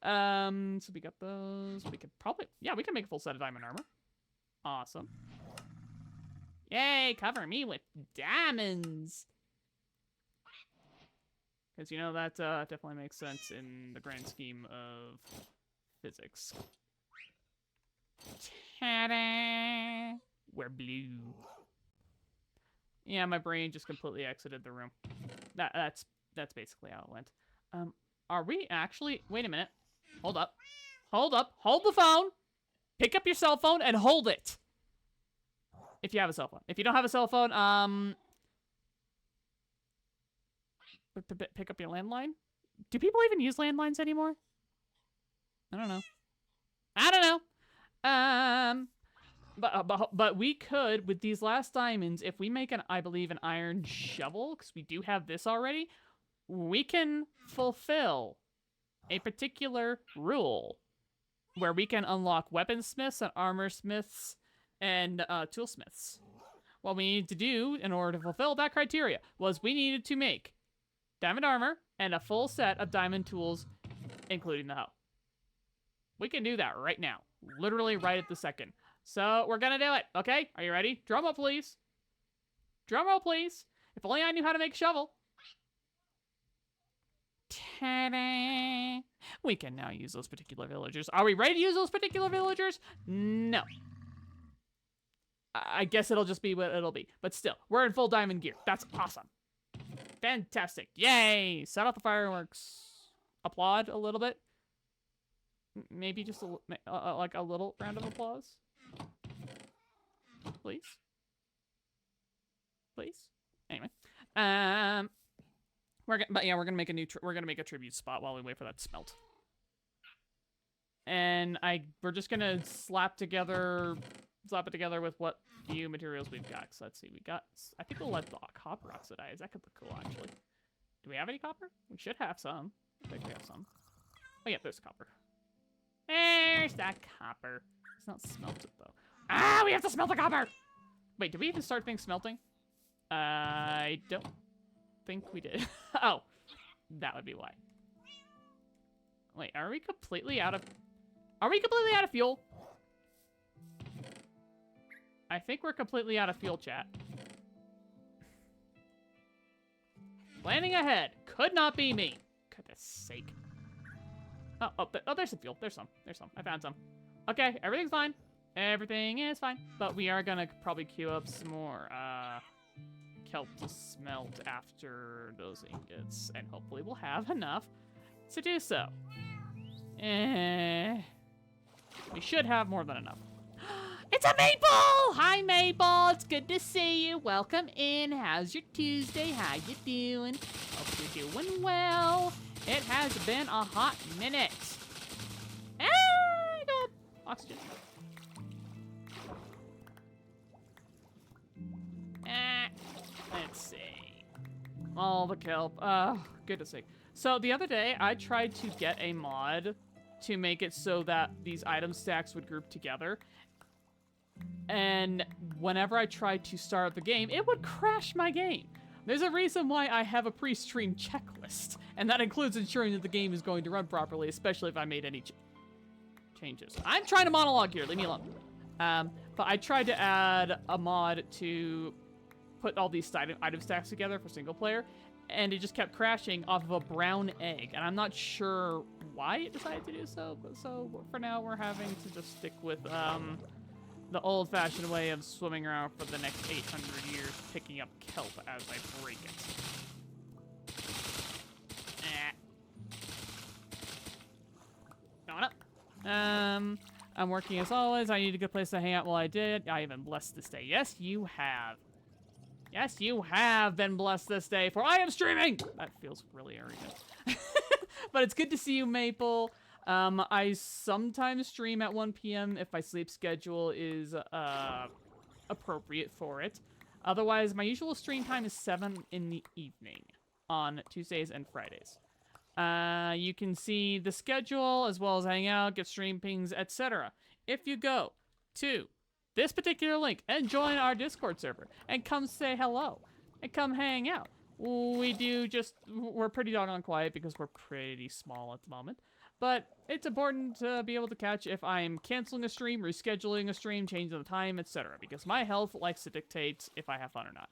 So we got those. We could probably... yeah, we can make a full set of diamond armor. Awesome. Yay, cover me with diamonds. Because, you know, that definitely makes sense in the grand scheme of physics. Ta-da! We're blue. Yeah, my brain just completely exited the room. That's basically how it went. Are we actually... wait a minute. Hold up. Hold up. Hold the phone. Pick up your cell phone and hold it. If you have a cell phone. If you don't have a cell phone, pick up your landline? Do people even use landlines anymore? I don't know. I don't know. But we could, with these last diamonds, if we make I believe, an iron shovel, because we do have this already, we can fulfill a particular rule where we can unlock weaponsmiths and armor smiths and toolsmiths. What we needed to do in order to fulfill that criteria was we needed to make diamond armor and a full set of diamond tools, including the hoe. We can do that right now. Literally right at the second. So we're gonna do it, okay? Are you ready? Drum roll, please. Drum roll, please. If only I knew how to make a shovel. Ta-da! We can now use those particular villagers. Are we ready to use those particular villagers? No. I guess it'll just be what it'll be. But still, we're in full diamond gear. That's awesome. Fantastic. Yay! Set off the fireworks. Applaud a little bit. Maybe just like a little round of applause. Please. Please. Anyway. We're gonna make a tribute spot while we wait for that to smelt. And we're just gonna slap it together with what few materials we've got. So let's see, I think we'll let the copper oxidize. That could look cool, actually. Do we have any copper? We should have some. I think we have some. Oh yeah, there's copper. There's that copper. It's not smelted though. Ah, we have to smelt the copper! Wait, did we even start things smelting? I don't think we did. Oh, that would be why. Wait, are we completely out of fuel? I think we're completely out of fuel, chat. Planning ahead. Could not be me. Goodness sake. Oh, there's some fuel. There's some. I found some. Okay, everything's fine. Everything is fine. But we are gonna probably queue up some more kelp to smelt after those ingots, and hopefully we'll have enough to do so. We should have more than enough. It's a Maple! Hi, Maple. It's good to see you. Welcome in. How's your Tuesday? How you doing? Hope you're doing well. It has been a hot minute. Ah, I got oxygen. Let's see. All the kelp. Good to see. So the other day, I tried to get a mod to make it so that these item stacks would group together. And whenever I tried to start the game, it would crash my game. There's a reason why I have a pre-stream checklist, and that includes ensuring that the game is going to run properly, especially if I made any changes. I'm trying to monologue here, leave me alone. But I tried to add a mod to put all these item stacks together for single player, and it just kept crashing off of a brown egg, and I'm not sure why it decided to do so, but so for now we're having to just stick with the old-fashioned way of swimming around for the next 800 years, picking up kelp as I break it. Going up. I'm working as always. I need a good place to hang out while I did. I have been blessed this day. Yes, you have. Yes, you have been blessed this day, for I am streaming! That feels really arrogant. But it's good to see you, Maple. I sometimes stream at 1 p.m. if my sleep schedule is appropriate for it. Otherwise, my usual stream time is 7 in the evening on Tuesdays and Fridays. You can see the schedule as well as hang out, get stream pings, etc. If you go to this particular link and join our Discord server and come say hello and come hang out. We're pretty doggone quiet because we're pretty small at the moment. But it's important to be able to catch if I'm canceling a stream, rescheduling a stream, changing the time, etc. Because my health likes to dictate if I have fun or not.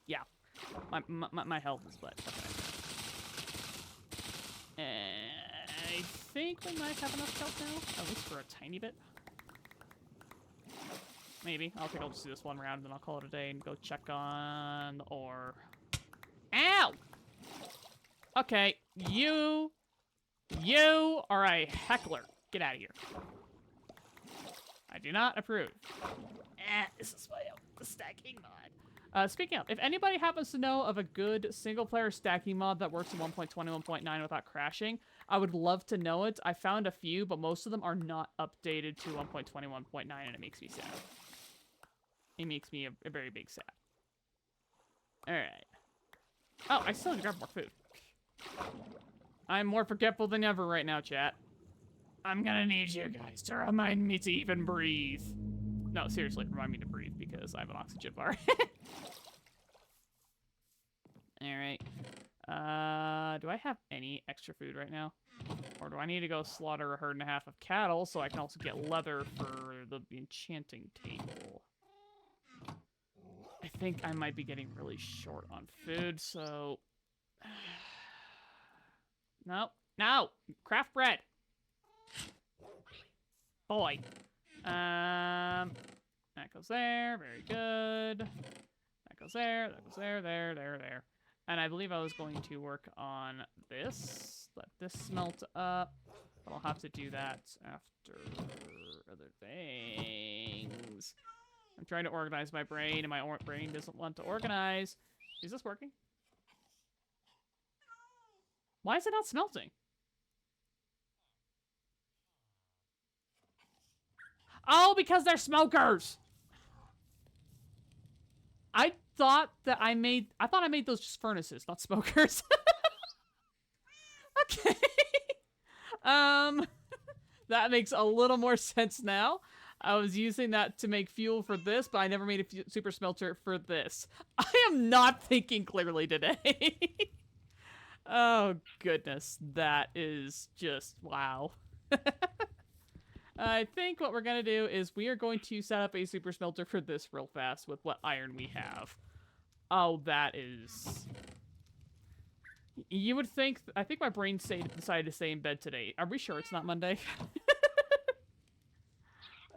Yeah, my health is what. I think we might have enough kelp now, at least for a tiny bit. Maybe. I think I'll just do this one round, then I'll call it a day and go check on the ore. Ow! Okay, you are a heckler. Get out of here. I do not approve. This is why the stacking mod. Speaking of, if anybody happens to know of a good single-player stacking mod that works in 1.21.9 without crashing, I would love to know it. I found a few, but most of them are not updated to 1.21.9, and it makes me sad. It makes me a very big sad. Alright. Oh, I still need to grab more food. I'm more forgetful than ever right now, chat. I'm gonna need you guys to remind me to even breathe. No, seriously, remind me to breathe because I have an oxygen bar. Alright. Do I have any extra food right now? Or do I need to go slaughter a herd and a half of cattle so I can also get leather for the enchanting table? I think I might be getting really short on food, so... No! Craft bread! Boy. That goes there. Very good. That goes there. That goes there. There. And I believe I was going to work on this. Let this smelt up. But I'll have to do that after other things. I'm trying to organize my brain, and my brain doesn't want to organize. Is this working? Why is it not smelting? Oh, because they're smokers! I thought I made those just furnaces, not smokers. Okay. That makes a little more sense now. I was using that to make fuel for this, but I never made a super smelter for this. I am not thinking clearly today. Oh, goodness. That is just, wow. I think what we're going to do is we are going to set up a super smelter for this real fast with what iron we have. Oh, that is... You would think... I think my brain decided to stay in bed today. Are we sure it's not Monday?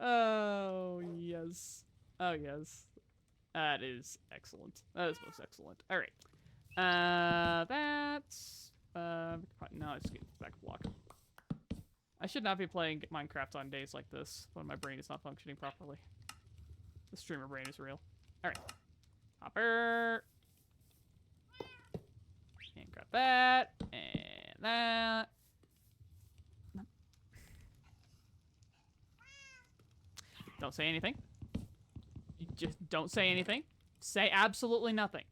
Oh, yes. Oh, yes. That is excellent. That is most excellent. All right. That's no, it's get back block. I should not be playing Minecraft on days like this when my brain is not functioning properly. The streamer brain is real. All right. Hopper. And grab that and that. Don't say anything. You just don't say anything. Say absolutely nothing.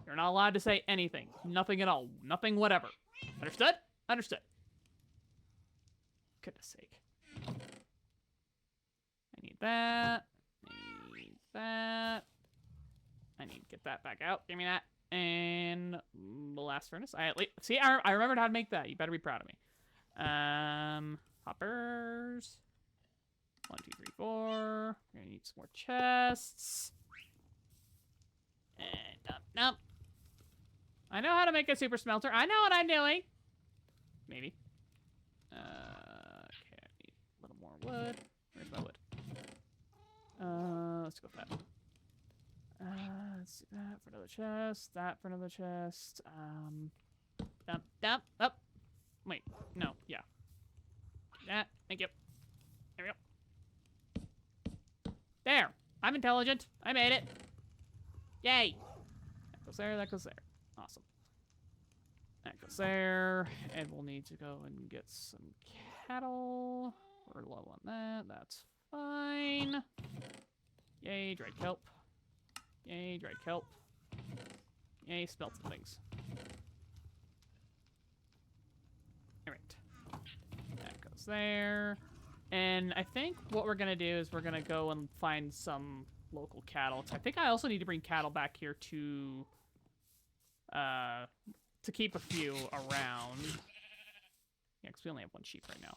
You're not allowed to say anything. Nothing at all. Nothing whatever. Understood? Understood. Goodness sake. I need that. I need that. I need to get that back out. Give me that. And blast furnace. See, I remembered how to make that. You better be proud of me. Hoppers. 1, 2, 3, 4. We're gonna need some more chests. And dump. I know how to make a super smelter. I know what I'm doing. Maybe. Okay, I need a little more wood. Where's my wood? Let's go with that. Let's do that for another chest. That for another chest. Dump. Up. Wait, no, yeah. That. Thank you. There we go. There. I'm intelligent. I made it. Yay. That goes there. That goes there. Awesome. That goes there. And we'll need to go and get some cattle. We're low on that. That's fine. Yay, dried kelp. Yay, dried kelp. Yay, smelt some things. Alright. That goes there. And I think what we're going to do is we're going to go and find some local cattle. I think I also need to bring cattle back here to keep a few around. Yeah, because we only have 1 sheep right now.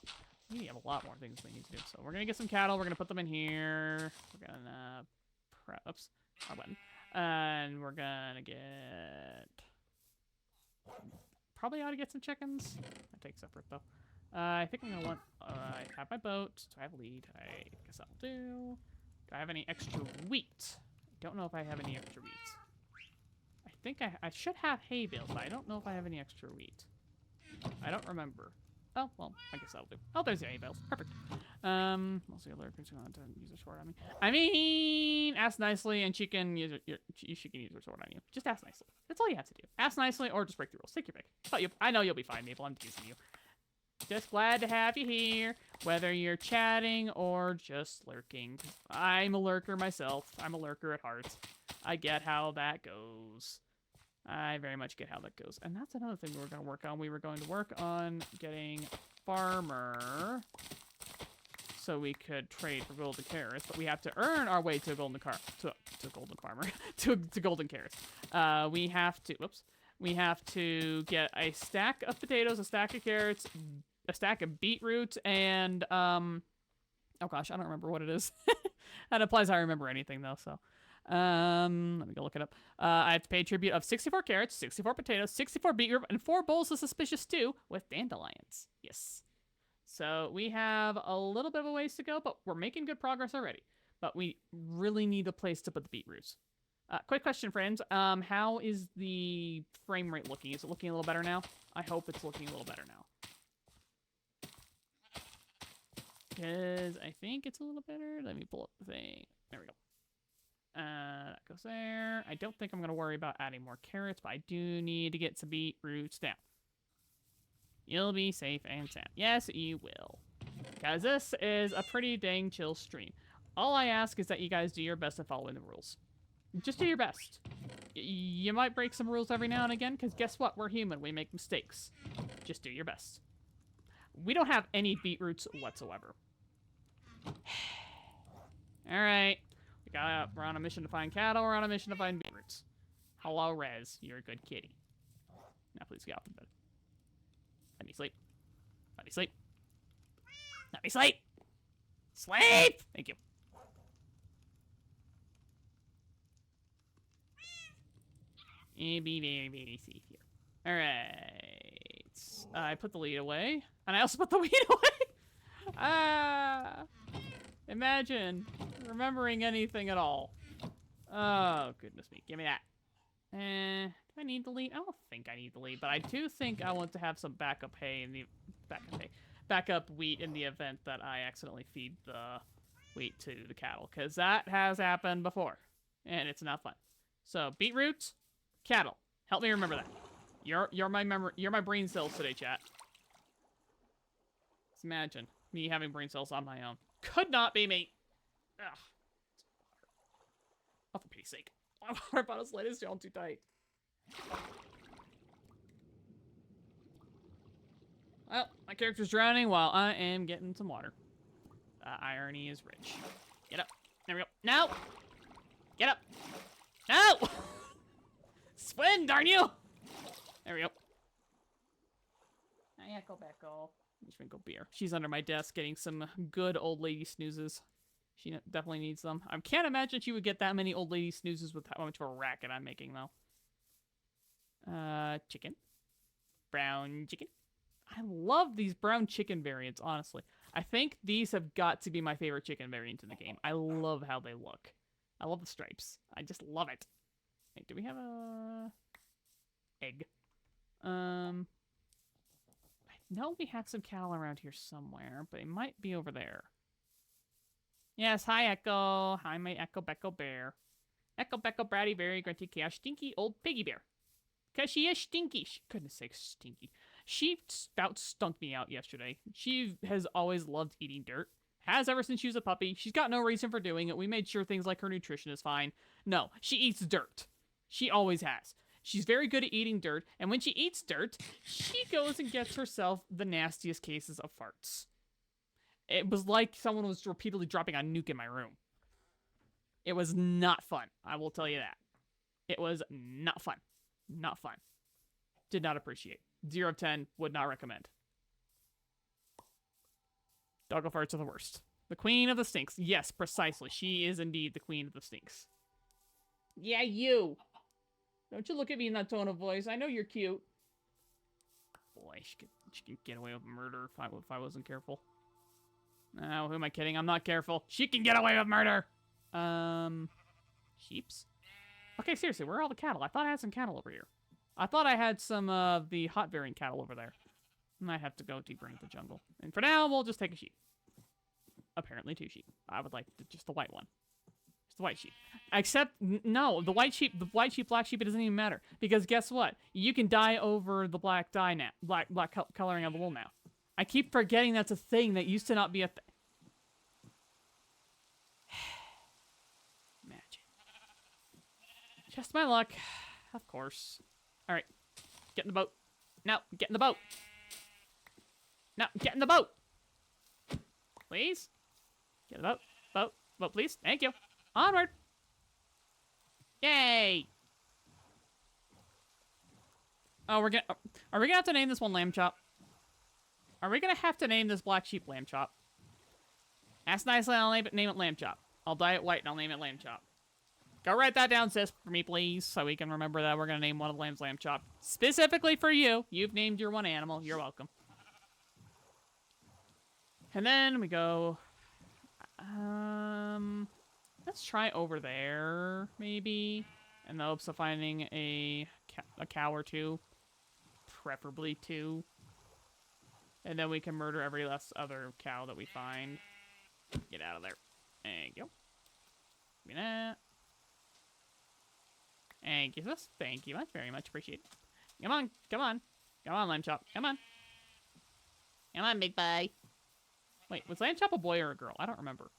We have a lot more things we need to do. So we're going to get some cattle. We're going to put them in here. We're going to... Oops. Wrong button. And we're going to get... Probably ought to get some chickens. That takes effort, though. I think I'm going to want... I have my boat. Do I have a lead? I guess that'll do. Do I have any extra wheat? I don't know if I have any extra wheat. I think I should have hay bales, but I don't know if I have any extra wheat. I don't remember. Oh, well, I guess that'll do. Oh, there's the hay bales. Perfect. Most of the lurkers who want to use a sword on me. I mean, ask nicely, and she can use she can use her sword on you. Just ask nicely. That's all you have to do. Ask nicely, or just break the rules. Take your pick. I know you'll be fine, Maple. I'm teasing you. Just glad to have you here, whether you're chatting or just lurking. I'm a lurker myself. I'm a lurker at heart. I get how that goes. I very much get how that goes. And that's another thing we were going to work on. We were going to work on getting farmer so we could trade for golden carrots, but we have to earn our way to a golden golden farmer, to golden carrots. We have to, whoops. We have to get a stack of potatoes, a stack of carrots, a stack of beetroot, and, oh gosh, I don't remember what it is. That implies I remember anything, though, so. Let me go look it up. I have to pay a tribute of 64 carrots, 64 potatoes, 64 beetroot, and 4 bowls of suspicious stew with dandelions. Yes. So we have a little bit of a ways to go, but we're making good progress already. But we really need a place to put the beetroots. Quick question, friends. How is the frame rate looking? Is it looking a little better now? I hope it's looking a little better now. Because I think it's a little better. Let me pull up the thing. There we go. That goes there. I don't think I'm going to worry about adding more carrots, but I do need to get some beetroots down. You'll be safe and sound. Yes, you will. Because this is a pretty dang chill stream. All I ask is that you guys do your best at following the rules. Just do your best. You might break some rules every now and again, because guess what? We're human. We make mistakes. Just do your best. We don't have any beetroots whatsoever. Alright. We're on a mission to find cattle. We're on a mission to find beetroots. Hello, Rez. You're a good kitty. Now please get off the bed. Let me sleep. Let me sleep. Let me sleep! Sleep! Thank you. And be very, very safe here. Alright. I put the lead away. And I also put the weed away! Imagine remembering anything at all. Oh, goodness me. Give me that. Do I need the lead? I don't think I need the lead, but I do think I want to have some backup hay in the backup wheat in the event that I accidentally feed the wheat to the cattle, because that has happened before, and it's not fun. So beetroot, cattle. Help me remember that. You're my brain cells today, chat. Just imagine me having brain cells on my own. Could not be me. Ugh. Oh, for pity's sake. My water bottle's lid is drawn too tight. Well, my character's drowning while I am getting some water. Irony is rich. Get up. There we go. No! Get up. No! Swim, darn you! There we go. Echo Becko. Just drink a beer. She's under my desk getting some good old lady snoozes. She definitely needs them. I can't imagine she would get that many old lady snoozes with how much of a racket I'm making, though. Chicken. Brown chicken. I love these brown chicken variants, honestly. I think these have got to be my favorite chicken variant in the game. I love how they look. I love the stripes. I just love it. Hey, do we have a... egg? I know we have some cattle around here somewhere, but it might be over there. Yes, hi, Echo. Hi, my Echo Becko Bear. Echo Becko Bratty Very Grunty Chaos Stinky Old Piggy Bear. Because she is stinky. Goodness sakes, stinky. She about stunk me out yesterday. She has always loved eating dirt. Has ever since she was a puppy. She's got no reason for doing it. We made sure things like her nutrition is fine. No, she eats dirt. She always has. She's very good at eating dirt, and when she eats dirt, she goes and gets herself the nastiest cases of farts. It was like someone was repeatedly dropping a nuke in my room. It was not fun, I will tell you that. It was not fun. Not fun. Did not appreciate. 0 of 10, would not recommend. Doggo farts are the worst. The queen of the stinks. Yes, precisely. She is indeed the queen of the stinks. Yeah, you. Don't you look at me in that tone of voice. I know you're cute. Boy, she could get away with murder if I wasn't careful. Oh, who am I kidding? I'm not careful. She can get away with murder! Sheeps? Okay, seriously, where are all the cattle? I thought I had some cattle over here. I thought I had some of the hot variant cattle over there. I might have to go deeper into the jungle. And for now, we'll just take a sheep. Apparently 2 sheep. I would like just the white one. Just the white sheep. Except, no, the white sheep, black sheep, it doesn't even matter. Because guess what? You can dye over the black dye now. Black coloring of the wool now. I keep forgetting that's a thing that used to not be a thing. Imagine. Just my luck. Of course. Alright. Get in the boat. No, get in the boat. No, get in the boat. Please. Get in the boat. Boat, please. Thank you. Onward. Yay. Oh, are we gonna have to name this one Lamb Chop? Are we gonna have to name this black sheep Lamb Chop? Ask nicely, I'll name it Lamb Chop. I'll dye it white and I'll name it Lamb Chop. Go write that down, sis, for me, please, so we can remember that we're gonna name one of the lambs Lamb Chop. Specifically for you. You've named your one animal. You're welcome. And then we go... let's try over there, maybe. In the hopes of finding a cow or 2. Preferably 2. And then we can murder every last other cow that we find. Get out of there. There you go. Give me that. Thank you, sis. Thank you much. Very much appreciated. Come on. Come on. Come on, Lamb Chop. Come on. Come on, big boy. Wait, was Lamb Chop a boy or a girl? I don't remember.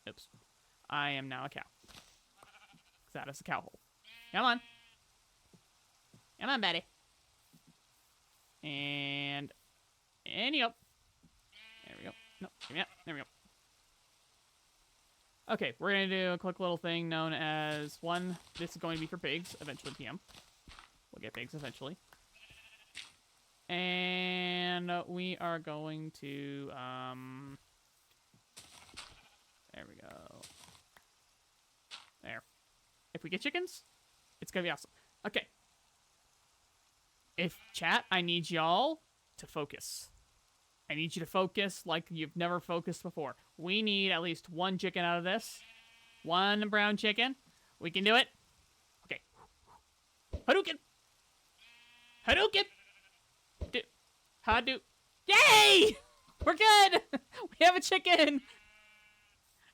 Oops. I am now a cow. That is a cow hole. Come on. Come on, Betty. And yep. There we go. No, give me that. There we go. Okay, we're going to do a quick little thing known as one. This is going to be for pigs, eventually PM. We'll get pigs eventually. And we are going to, there we go. There. If we get chickens, it's going to be awesome. Okay. Chat, I need y'all to focus. I need you to focus like you've never focused before. We need at least 1 chicken out of this. 1 brown chicken. We can do it. Okay. Hadouken! Hadouken! Yay! We're good! We have a chicken!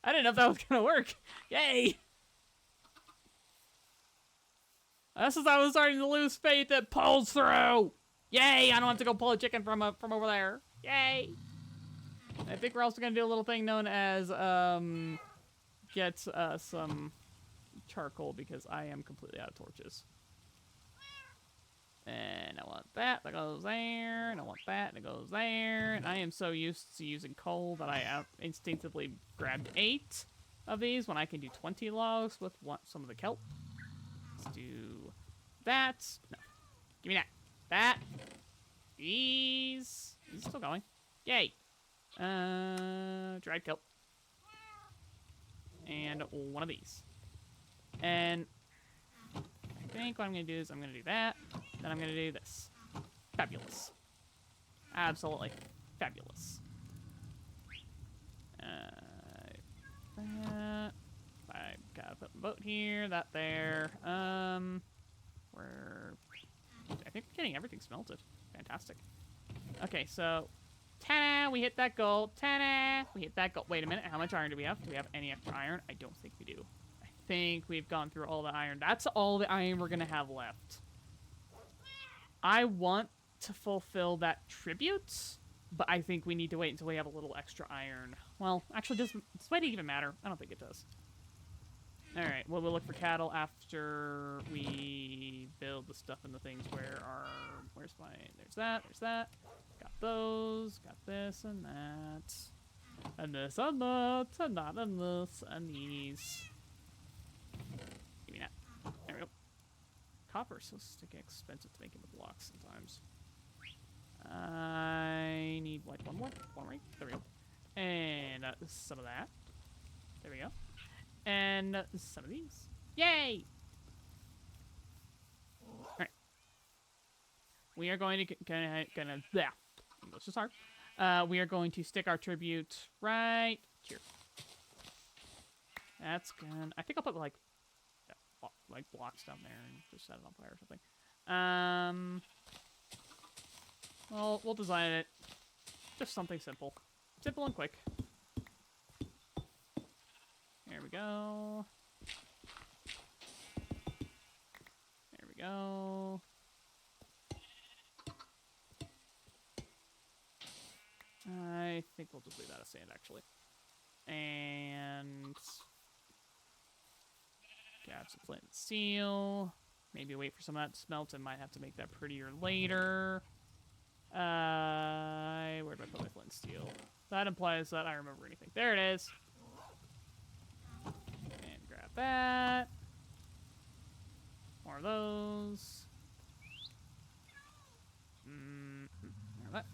I didn't know if that was gonna work. Yay! This is I was starting to lose faith it pulls through! Yay! I don't have to go pull a chicken from over there. Yay! I think we're also gonna do a little thing known as, get, some charcoal because I am completely out of torches. And I want that goes there, and I want that goes there, and I am so used to using coal that I instinctively grabbed 8 of these when I can do 20 logs with some of the kelp. Let's do that. No. Give me that. That. These. Is it still going? Yay. Dried kelp. And one of these. And I think what I'm going to do is I'm going to do that. Then I'm going to do this. Fabulous. Absolutely fabulous. That. I gotta put the boat here, that there. I think we're getting everything smelted. Fantastic. Okay, so ta-da! We hit that goal. Ta-da! We hit that goal. Wait a minute. How much iron do we have? Do we have any extra iron? I don't think we do. I think we've gone through all the iron. That's all the iron we're gonna have left. I want to fulfill that tribute, but I think we need to wait until we have a little extra iron. Well, actually, does it even matter? I don't think it does. Alright, well, we'll look for cattle after we build the stuff in the things where our... Where's my... There's that, there's that. Got those, got this and that. And this and that, and that and this, and these. Give me that. There we go. Copper is so stinking expensive to make into blocks sometimes. I need, like, one more. Right? There we go. And some of that. There we go. And some of these. Yay! Alright. We are going to yeah. English is hard. We are going to stick our tribute right here. That's good. I think I'll put like blocks down there and just set it on fire or something. Well, we'll design it. Just something simple. Simple and quick. There we go. There we go. I think we'll just leave that as sand, actually. And grab some flint and steel. Maybe wait for some of that to smelt and might have to make that prettier later. Where did I put my flint and steel? That implies that I remember anything. There it is. And grab that. More of those. Grab that.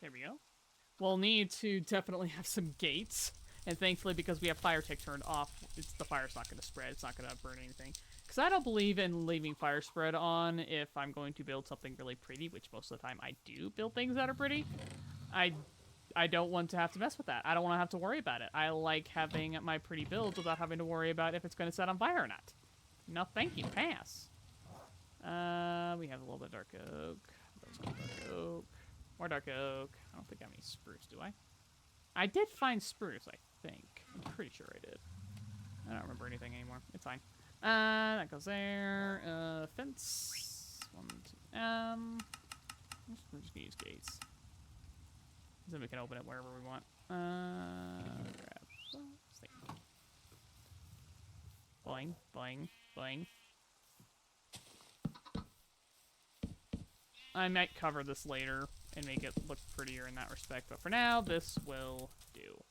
There we go. We'll need to definitely have some gates. And thankfully, because we have fire tick turned off, the fire's not going to spread. It's not going to burn anything. Because I don't believe in leaving fire spread on if I'm going to build something really pretty, which most of the time I do build things that are pretty. I don't want to have to mess with that. I don't want to have to worry about it. I like having my pretty builds without having to worry about if it's going to set on fire or not. No, thank you. Pass. We have a little bit of dark oak. Dark oak. More dark oak. I don't think I have any spruce, do I? I did find spruce, I think. I'm pretty sure I did. I don't remember anything anymore. It's fine. That goes there. Fence. 1, 2. We're just gonna use gates. Then we can open it wherever we want. Grab this thing. Boing, boing, boing. I might cover this later and make it look prettier in that respect, but for now, this will do.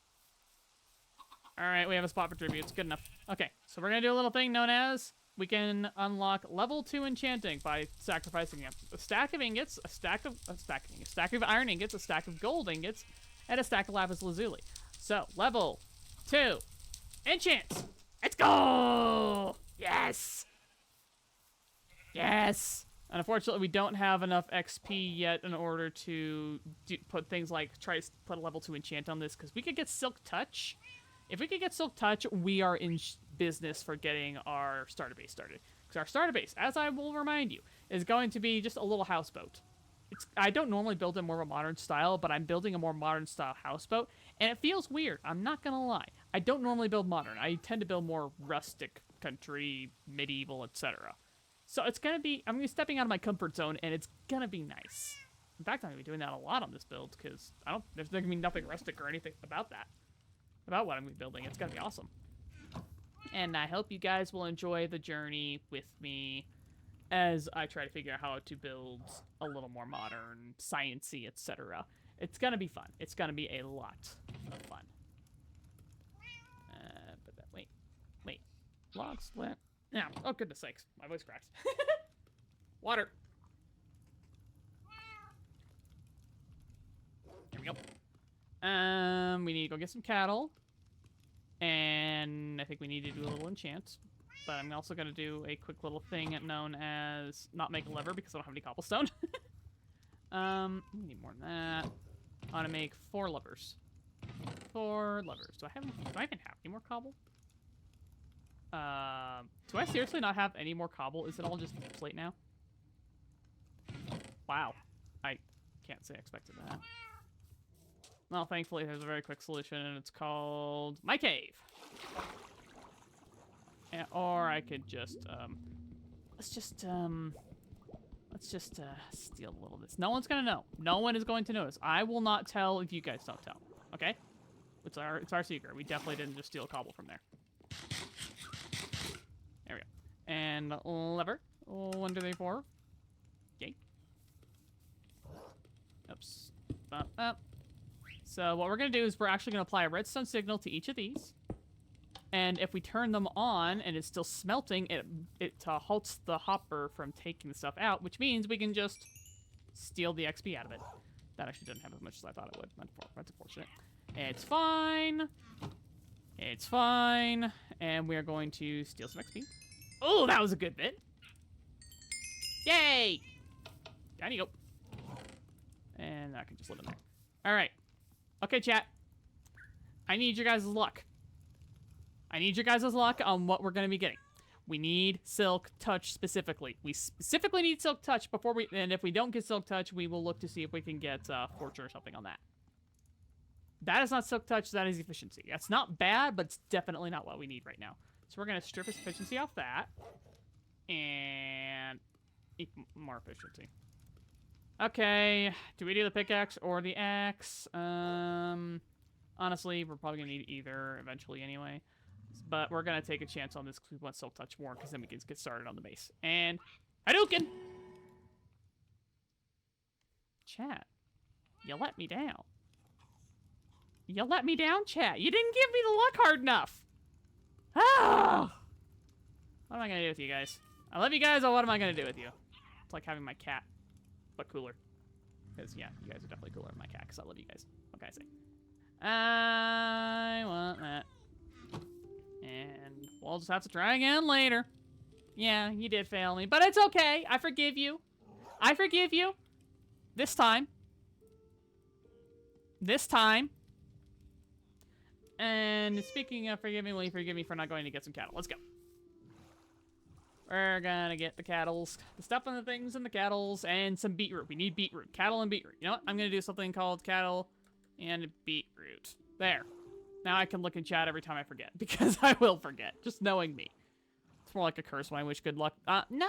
Alright, we have a spot for tributes. Good enough. Okay, so we're gonna do a little thing known as we can unlock level 2 enchanting by sacrificing a stack of ingots, a stack of iron ingots, a stack of gold ingots, and a stack of lapis lazuli. So, level 2 enchant. Let's go! Yes! Yes! And unfortunately, we don't have enough XP yet in order to put things like, try to put a level 2 enchant on this, because we could get Silk Touch. If we could get Silk Touch, we are in business for getting our starter base started. Because our starter base, as I will remind you, is going to be just a little houseboat. I don't normally build in more of a modern style, but I'm building a more modern style houseboat, and it feels weird. I'm not gonna lie. I don't normally build modern. I tend to build more rustic, country, medieval, etc. So it's gonna be, I'm gonna be stepping out of my comfort zone, and it's gonna be nice. In fact, I'm gonna be doing that a lot on this build, because there's gonna be nothing rustic or anything about that. About what I'm gonna be building. It's gonna be awesome. And I hope you guys will enjoy the journey with me as I try to figure out how to build a little more modern, sciencey, etc. It's gonna be fun. It's gonna be a lot of fun. Wait. Logs, what? Now, oh goodness sakes, my voice cracks. Water. There we go. We need to go get some cattle. And I think we need to do a little enchant. But I'm also going to do a quick little thing known as not make a lever because I don't have any cobblestone. We need more than that. I want to make 4 levers. 4 levers. Do I even have any more cobble? Do I seriously not have any more cobble? Is it all just slate now? Wow. I can't say I expected that. Well, thankfully there's a very quick solution, and it's called my cave. Or I could just, let's just steal a little of this. No one's gonna know. No one is going to notice. I will not tell if you guys don't tell. Okay? It's our secret. We definitely didn't just steal cobble from there. There we go. And lever. 1, 2, 3, 4. Yay. Oops. Up. So what we're gonna do is we're actually gonna apply a redstone signal to each of these. And if we turn them on and it's still smelting, it halts the hopper from taking the stuff out, which means we can just steal the XP out of it. That actually doesn't have as much as I thought it would. That's unfortunate. It's fine. It's fine. And we are going to steal some XP. Oh, that was a good bit. Yay! Down you go. And I can just live in there. All right. Okay, chat. I need your guys' luck. I need your guys' luck on what we're going to be getting. We need Silk Touch specifically. We specifically need Silk Touch before we... And if we don't get Silk Touch, we will look to see if we can get Fortune or something on that. That is not Silk Touch. That is efficiency. That's not bad, but it's definitely not what we need right now. So we're going to strip efficiency off that. And... more efficiency. Okay. Do we do the pickaxe or the axe? Honestly, we're probably going to need either eventually anyway. But we're going to take a chance on this because we want Silk Touch more, because then we can get started on the base. And Hadouken! Chat, you let me down. You let me down, chat. You didn't give me the luck hard enough. Ah! What am I going to do with you guys? I love you guys, or what am I going to do with you? It's like having my cat, but cooler. Because, yeah, you guys are definitely cooler than my cat, because I love you guys. What can I say? I want that. And we'll just have to try again later. Yeah, you did fail me, but it's okay. I forgive you. I forgive you. This time. This time. And speaking of forgiving, will you forgive me for not going to get some cattle? Let's go. We're gonna get the cattles, the stuff and the things and the cattles, and some beetroot. We need beetroot. Cattle and beetroot. You know what? I'm gonna do something called cattle and beetroot. There. Now I can look in chat every time I forget, because I will forget, just knowing me. It's more like a curse when I wish good luck. No.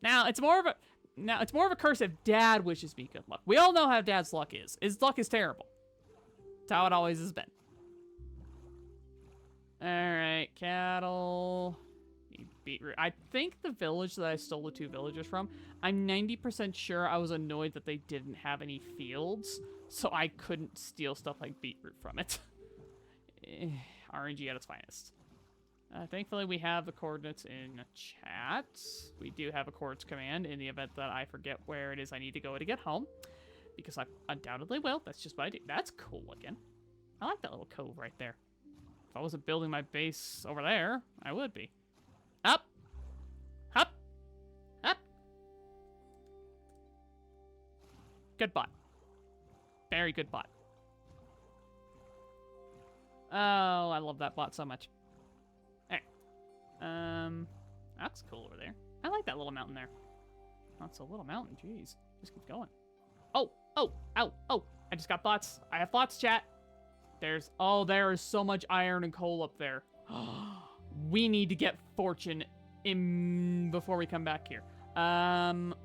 Now, it's more of a curse if Dad wishes me good luck. We all know how Dad's luck is. His luck is terrible. That's how it always has been. Alright, cattle. Beetroot. I think the village that I stole the 2 villagers from, I'm 90% sure I was annoyed that they didn't have any fields, so I couldn't steal stuff like beetroot from it. RNG at its finest. Thankfully, we have the coordinates in chat. We do have a coordinates command in the event that I forget where it is I need to go to get home, because I undoubtedly will. That's just what I do. That's cool again. I like that little cove right there. If I wasn't building my base over there, I would be. Up. Up. Good bot. Very good bot. Oh, I love that bot so much. Alright. That's cool over there. I like that little mountain there. That's a little mountain, jeez. Just keep going. Oh, oh, ow, oh. I just got thoughts. I have thoughts, chat. There is so much iron and coal up there. We need to get fortune in before we come back here. Can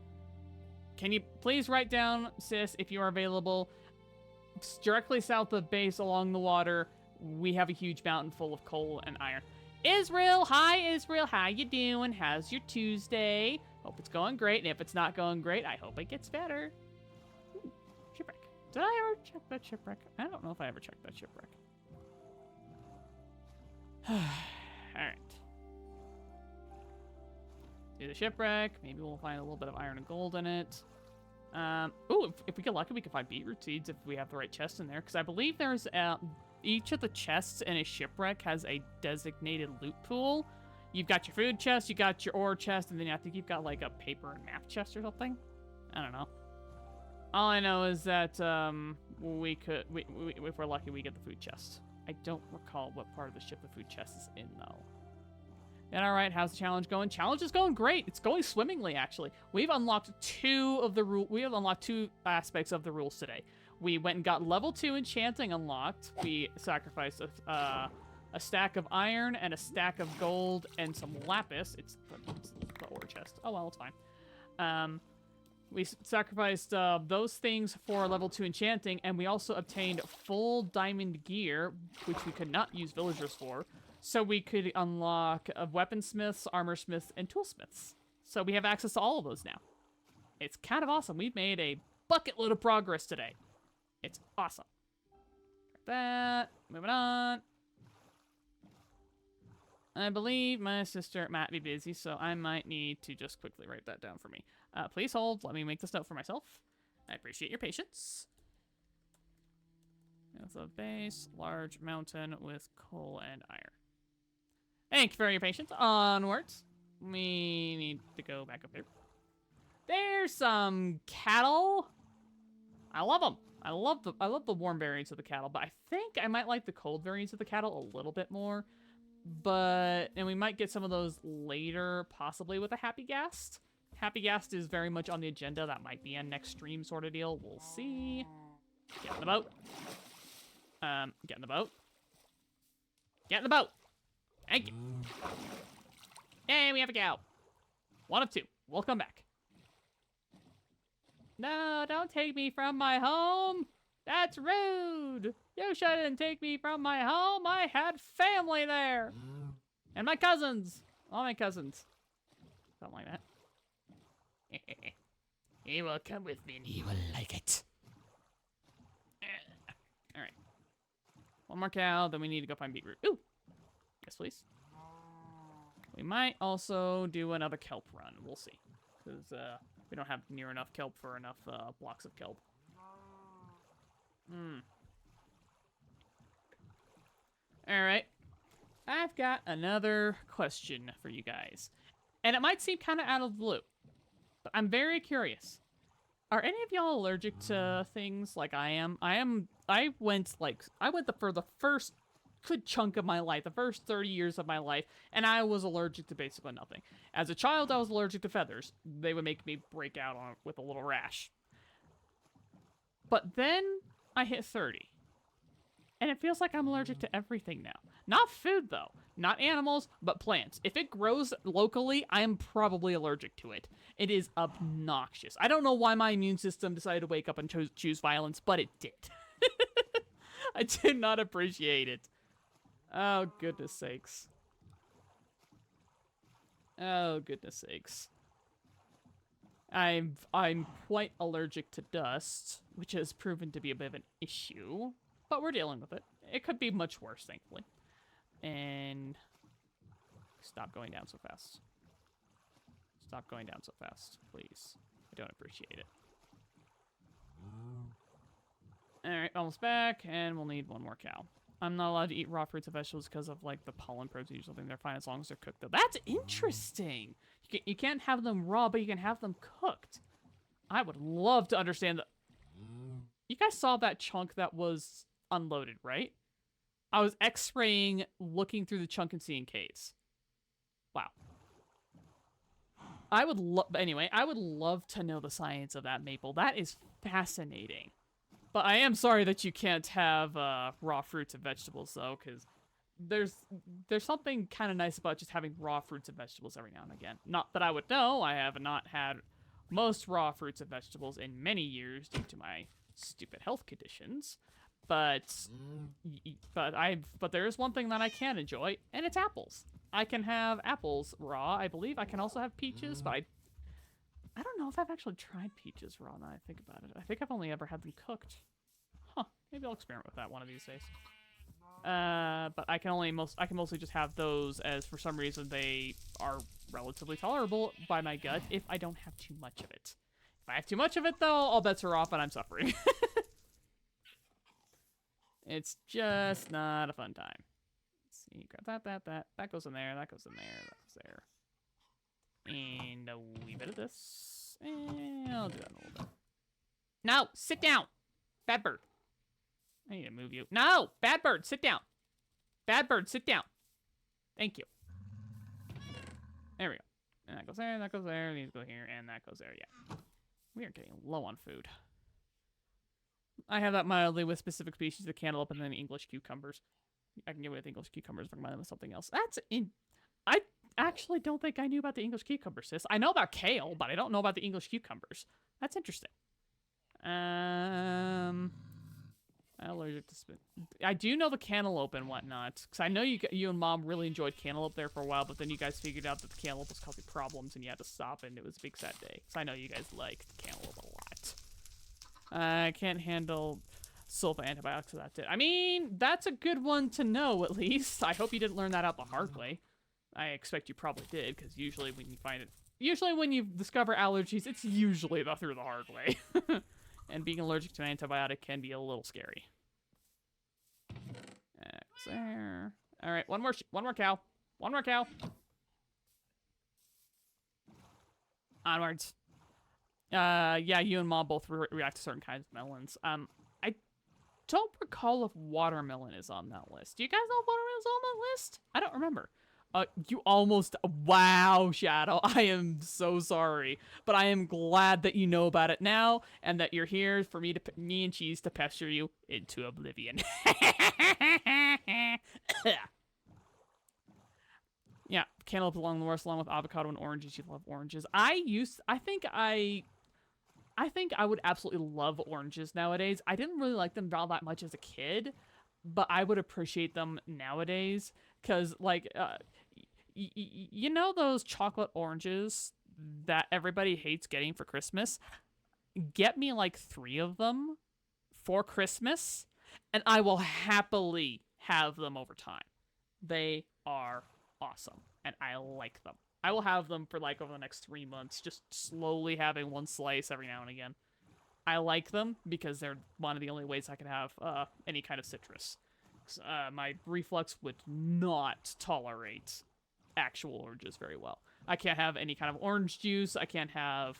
you please write down, sis, if you are available, directly south of base along the water, we have a huge mountain full of coal and iron. Israel, hi Israel, how you doing? How's your Tuesday? Hope it's going great, and if it's not going great, I hope it gets better. Ooh, shipwreck. Did I ever check that shipwreck? I don't know if I ever checked that shipwreck. Alright. Do the shipwreck. Maybe we'll find a little bit of iron and gold in it. Ooh, if we get lucky, we can find beetroot seeds if we have the right chest in there. Because I believe there's each of the chests in a shipwreck has a designated loot pool. You've got your food chest, you got your ore chest, and then I think you've got like a paper and map chest or something. I don't know. All I know is that we if we're lucky, we get the food chest. I don't recall what part of the ship the food chest is in though. And all right, how's the challenge going? Challenge is going great. It's going swimmingly, actually. We've unlocked two aspects of the rules today. We went and got level 2 enchanting unlocked. We sacrificed a stack of iron and a stack of gold and some lapis. It's the ore chest. Oh well, it's fine. We sacrificed those things for level 2 enchanting, and we also obtained full diamond gear, which we could not use villagers for. So we could unlock weaponsmiths, armorsmiths, and toolsmiths. So we have access to all of those now. It's kind of awesome. We've made a bucket load of progress today. It's awesome. Like that. Moving on. I believe my sister might be busy, so I might need to just quickly write that down for me. Please hold. Let me make this note for myself. I appreciate your patience. With a base, large mountain with coal and iron. Thank you for your patience. Onwards. We need to go back up here. There's some cattle. I love them. I love the warm variants of the cattle, but I think I might like the cold variants of the cattle a little bit more. And we might get some of those later, possibly with a Happy Ghast. Happy Ghast is very much on the agenda. That might be a next stream sort of deal. We'll see. Get in the boat. Get in the boat. Get in the boat. Thank you. Yay, we have a cow. One of two. We'll come back. No, don't take me from my home. That's rude. You shouldn't take me from my home. I had family there. And my cousins. All my cousins. Something like that. He will come with me and he will like it. Alright. One more cow, then we need to go find beetroot. Ooh! Yes, please. We might also do another kelp run. We'll see. Because we don't have near enough kelp for enough blocks of kelp. Alright. I've got another question for you guys. And it might seem kind of out of the blue. But I'm very curious. Are any of y'all allergic to things like I am? I went for the first good chunk of my life, the first 30 years of my life, and I was allergic to basically nothing. As a child, I was allergic to feathers. They would make me break out with a little rash. But then I hit 30. And it feels like I'm allergic to everything now. Not food, though. Not animals, but plants. If it grows locally, I am probably allergic to it. It is obnoxious. I don't know why my immune system decided to wake up and choose violence, but it did. I did not appreciate it. Oh, goodness sakes. Oh, goodness sakes. I'm quite allergic to dust, which has proven to be a bit of an issue. But we're dealing with it. It could be much worse, thankfully. And stop going down so fast. Stop going down so fast, please. I don't appreciate it. Alright, almost back, and we'll need one more cow. I'm not allowed to eat raw fruits and vegetables because of, like, the pollen protein or something. They're fine as long as they're cooked, though. That's interesting! You can't have them raw, but you can have them cooked. I would love to understand You guys saw that chunk that was unloaded, right? I was X-raying, looking through the chunk and seeing caves. Wow. I would love, anyway, I would love to know the science of that maple. That is fascinating. But I am sorry that you can't have raw fruits and vegetables, though, because there's something kind of nice about just having raw fruits and vegetables every now and again. Not that I would know. I have not had most raw fruits and vegetables in many years due to my stupid health conditions. But there is one thing that I can enjoy, and it's apples. I can have apples raw. I believe I can also have peaches, but I don't know if I've actually tried peaches raw now I think about it. I think I've only ever had them cooked. Huh. Maybe I'll experiment with that one of these days. But I can mostly just have those, as for some reason they are relatively tolerable by my gut if I don't have too much of it. If I have too much of it, though, all bets are off and I'm suffering. It's just not a fun time. Let's see, grab that. That goes in there, that goes in there, that goes there. And a wee bit of this. And I'll do that in a little bit. No, sit down. Bad bird. I need to move you. No, bad bird, sit down. Bad bird, sit down. Thank you. There we go. And that goes there, that goes there, these go here, and that goes there, yeah. We are getting low on food. I have that mildly with specific species of cantaloupe and then English cucumbers. I can get away with English cucumbers if I combine them with something else. I actually don't think I knew about the English cucumber, sis. I know about kale, but I don't know about the English cucumbers. That's interesting. Allergic to spin. I do know the cantaloupe and whatnot, because I know you and Mom really enjoyed cantaloupe there for a while, but then you guys figured out that the cantaloupe was causing problems and you had to stop, and it was a big sad day. So I know you guys liked cantaloupe a lot. I can't handle sulfa antibiotics, so that's it. I mean, that's a good one to know, at least. I hope you didn't learn that out the hard way. I expect you probably did, because usually when you discover allergies, it's usually through the hard way. And being allergic to an antibiotic can be a little scary. That's there. All right, one more cow. One more cow. Onwards. Yeah, you and Mom both react to certain kinds of melons. I don't recall if watermelon is on that list. Do you guys know if watermelon's on that list? I don't remember. You almost... Wow, Shadow. I am so sorry. But I am glad that you know about it now, and that you're here for me and Cheese to pester you into oblivion. Yeah, cantaloupe along the worst, along with avocado and oranges. You love oranges. I think I would absolutely love oranges nowadays. I didn't really like them all that much as a kid, but I would appreciate them nowadays. Because, like, you know those chocolate oranges that everybody hates getting for Christmas? Get me, like, 3 of them for Christmas, and I will happily have them over time. They are awesome, and I like them. I will have them for, like, over the next 3 months, just slowly having one slice every now and again. I like them because they're one of the only ways I can have any kind of citrus. My reflux would not tolerate actual oranges very well. I can't have any kind of orange juice. I can't have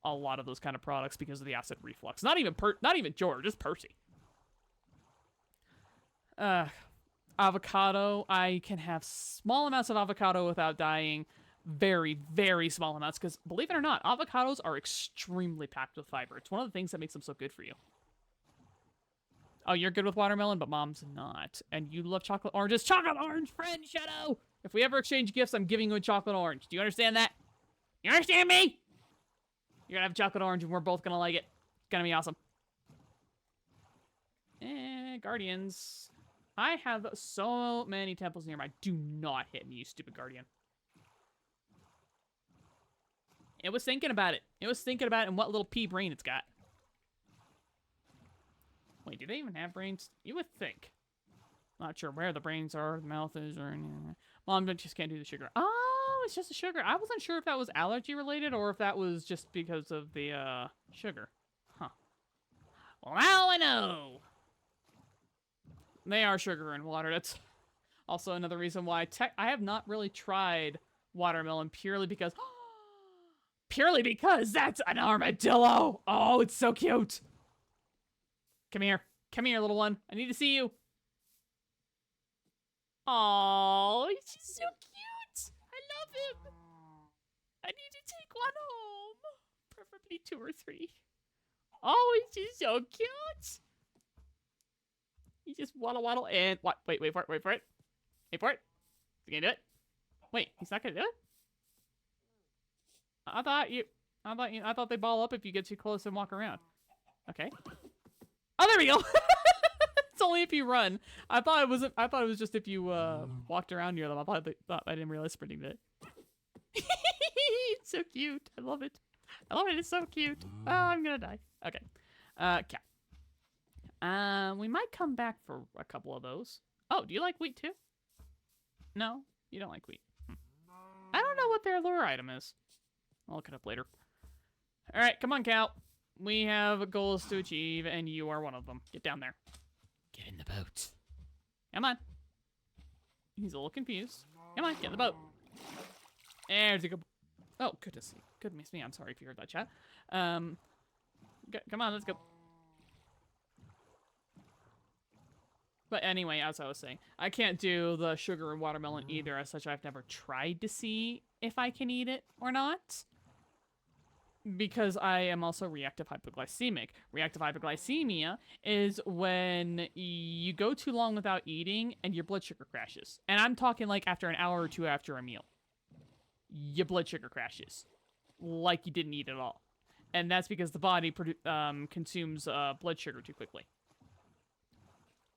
a lot of those kind of products because of the acid reflux. Not even George, just Percy. Avocado. I can have small amounts of avocado without dying. Very, very small amounts, because believe it or not, avocados are extremely packed with fiber. It's one of the things that makes them so good for you. Oh, you're good with watermelon, but Mom's not. And you love chocolate oranges. Chocolate orange friend, Shadow! If we ever exchange gifts, I'm giving you a chocolate orange. Do you understand that? You understand me? You're gonna have chocolate orange and we're both gonna like it. It's gonna be awesome. Guardians. I have so many temples near my... Do not hit me, you stupid guardian. It was thinking about it. It was thinking about it and what little pea brain it's got. Wait, do they even have brains? You would think. Not sure where the brains are, the mouth is, or anything. Mom just can't do the sugar. Oh, it's just the sugar. I wasn't sure if that was allergy related or if that was just because of the sugar. Huh. Well, now I know. They are sugar and water. That's also another reason why I have not really tried watermelon purely because that's an armadillo. Oh, it's so cute. Come here. Come here, little one. I need to see you. Oh, he's just so cute. I love him. I need to take one home. Preferably 2 or 3. Oh, he's just so cute. He just waddle and what? Wait for it. Wait for it. Wait for it. Is he gonna do it? Wait, he's not gonna do it? I thought they ball up if you get too close and walk around. Okay. Oh, there we go. It's only if you run. I thought it was just if you walked around near them. I didn't realize sprinting did. It's so cute. I love it. I love it. It's so cute. Oh, I'm gonna die. Okay. Cat. We might come back for a couple of those. Oh, do you like wheat too? No, you don't like wheat. I don't know what their lure item is. I'll look it up later. All right, come on, cow. We have goals to achieve, and you are one of them. Get down there. Get in the boat. Come on. He's a little confused. Come on, get in the boat. There's a good. Oh, goodness me. I'm sorry if you heard that, chat. Come on, let's go. But anyway, as I was saying, I can't do the sugar and watermelon either, as such I've never tried to see if I can eat it or not. Because I am also reactive hypoglycemic. Reactive hypoglycemia is when you go too long without eating and your blood sugar crashes. And I'm talking like after an hour or 2 after a meal. Your blood sugar crashes. Like you didn't eat at all. And that's because the body consumes blood sugar too quickly.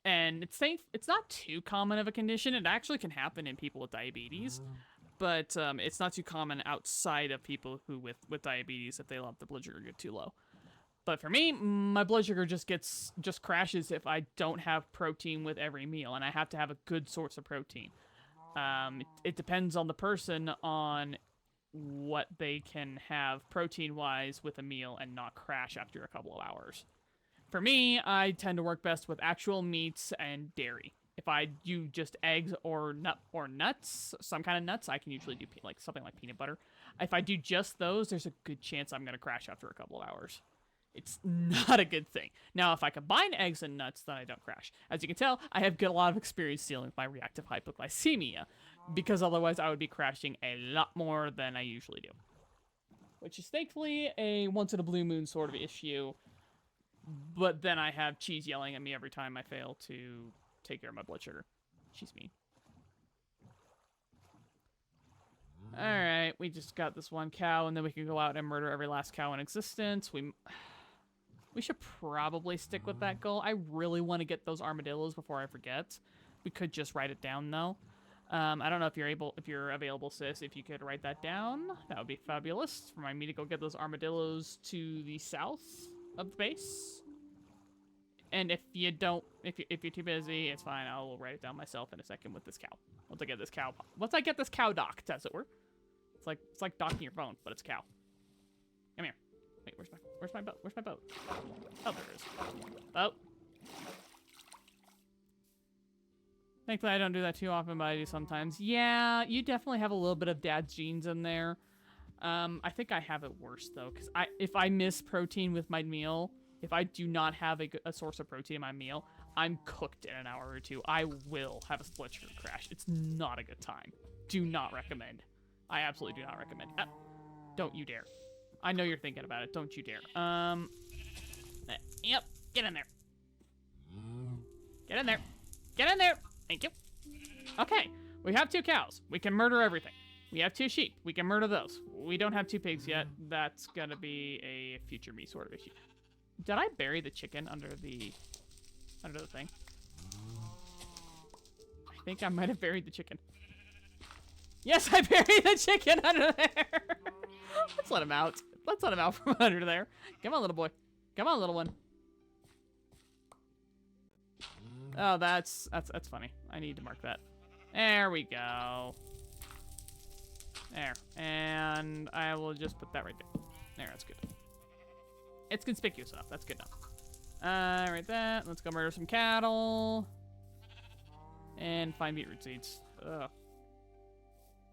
And it's safe. It's not too common of a condition. It actually can happen in people with diabetes, but it's not too common outside of people who with diabetes if they let the blood sugar get too low. But for me, my blood sugar just crashes if I don't have protein with every meal, and I have to have a good source of protein. It depends on the person on what they can have protein-wise with a meal and not crash after a couple of hours. For me, I tend to work best with actual meats and dairy. If I do just eggs or nuts, some kind of nuts, I can usually do like something like peanut butter. If I do just those, there's a good chance I'm going to crash after a couple of hours. It's not a good thing. Now, if I combine eggs and nuts, then I don't crash. As you can tell, I have got a lot of experience dealing with my reactive hypoglycemia, because otherwise I would be crashing a lot more than I usually do. Which is thankfully a once-in-a-blue moon sort of issue. But then I have Cheese yelling at me every time I fail to take care of my blood sugar. She's mean. Alright, we just got this one cow, and then we can go out and murder every last cow in existence. We should probably stick with that goal. I really want to get those armadillos before I forget. We could just write it down, though. I don't know if you're available, sis. If you could write that down, that would be fabulous. For me to go get those armadillos to the south of the base. And if you're too busy, it's fine. I'll write it down myself in a second with this cow. Once I get this cow docked, as it were. It's like docking your phone, but it's a cow. Come here. Wait, where's my boat? Where's my boat? Oh, there it is. Boat. Thankfully, I don't do that too often, but I do sometimes. Yeah, you definitely have a little bit of dad's genes in there. I think I have it worse, though, because if I miss protein with my meal, if I do not have a source of protein in my meal, I'm cooked in an hour or 2. I will have a blood sugar crash. It's not a good time. Do not recommend. I absolutely do not recommend. Don't you dare. I know you're thinking about it. Don't you dare. Yep. Get in there. Get in there. Get in there. Thank you. Okay. We have 2 cows. We can murder everything. We have 2 sheep. We can murder those. We don't have 2 pigs yet. That's gonna be a future me sort of issue. Did I bury the chicken under the thing? I think I might have buried the chicken. Yes, I buried the chicken under there. Let's let him out. Let's let him out from under there. Come on, little boy. Come on, little one. Oh, that's funny. I need to mark that. There we go. There. And I will just put that right there. There, that's good. It's conspicuous enough. That's good enough. Right that. Let's go murder some cattle. And find beetroot seeds. Ugh.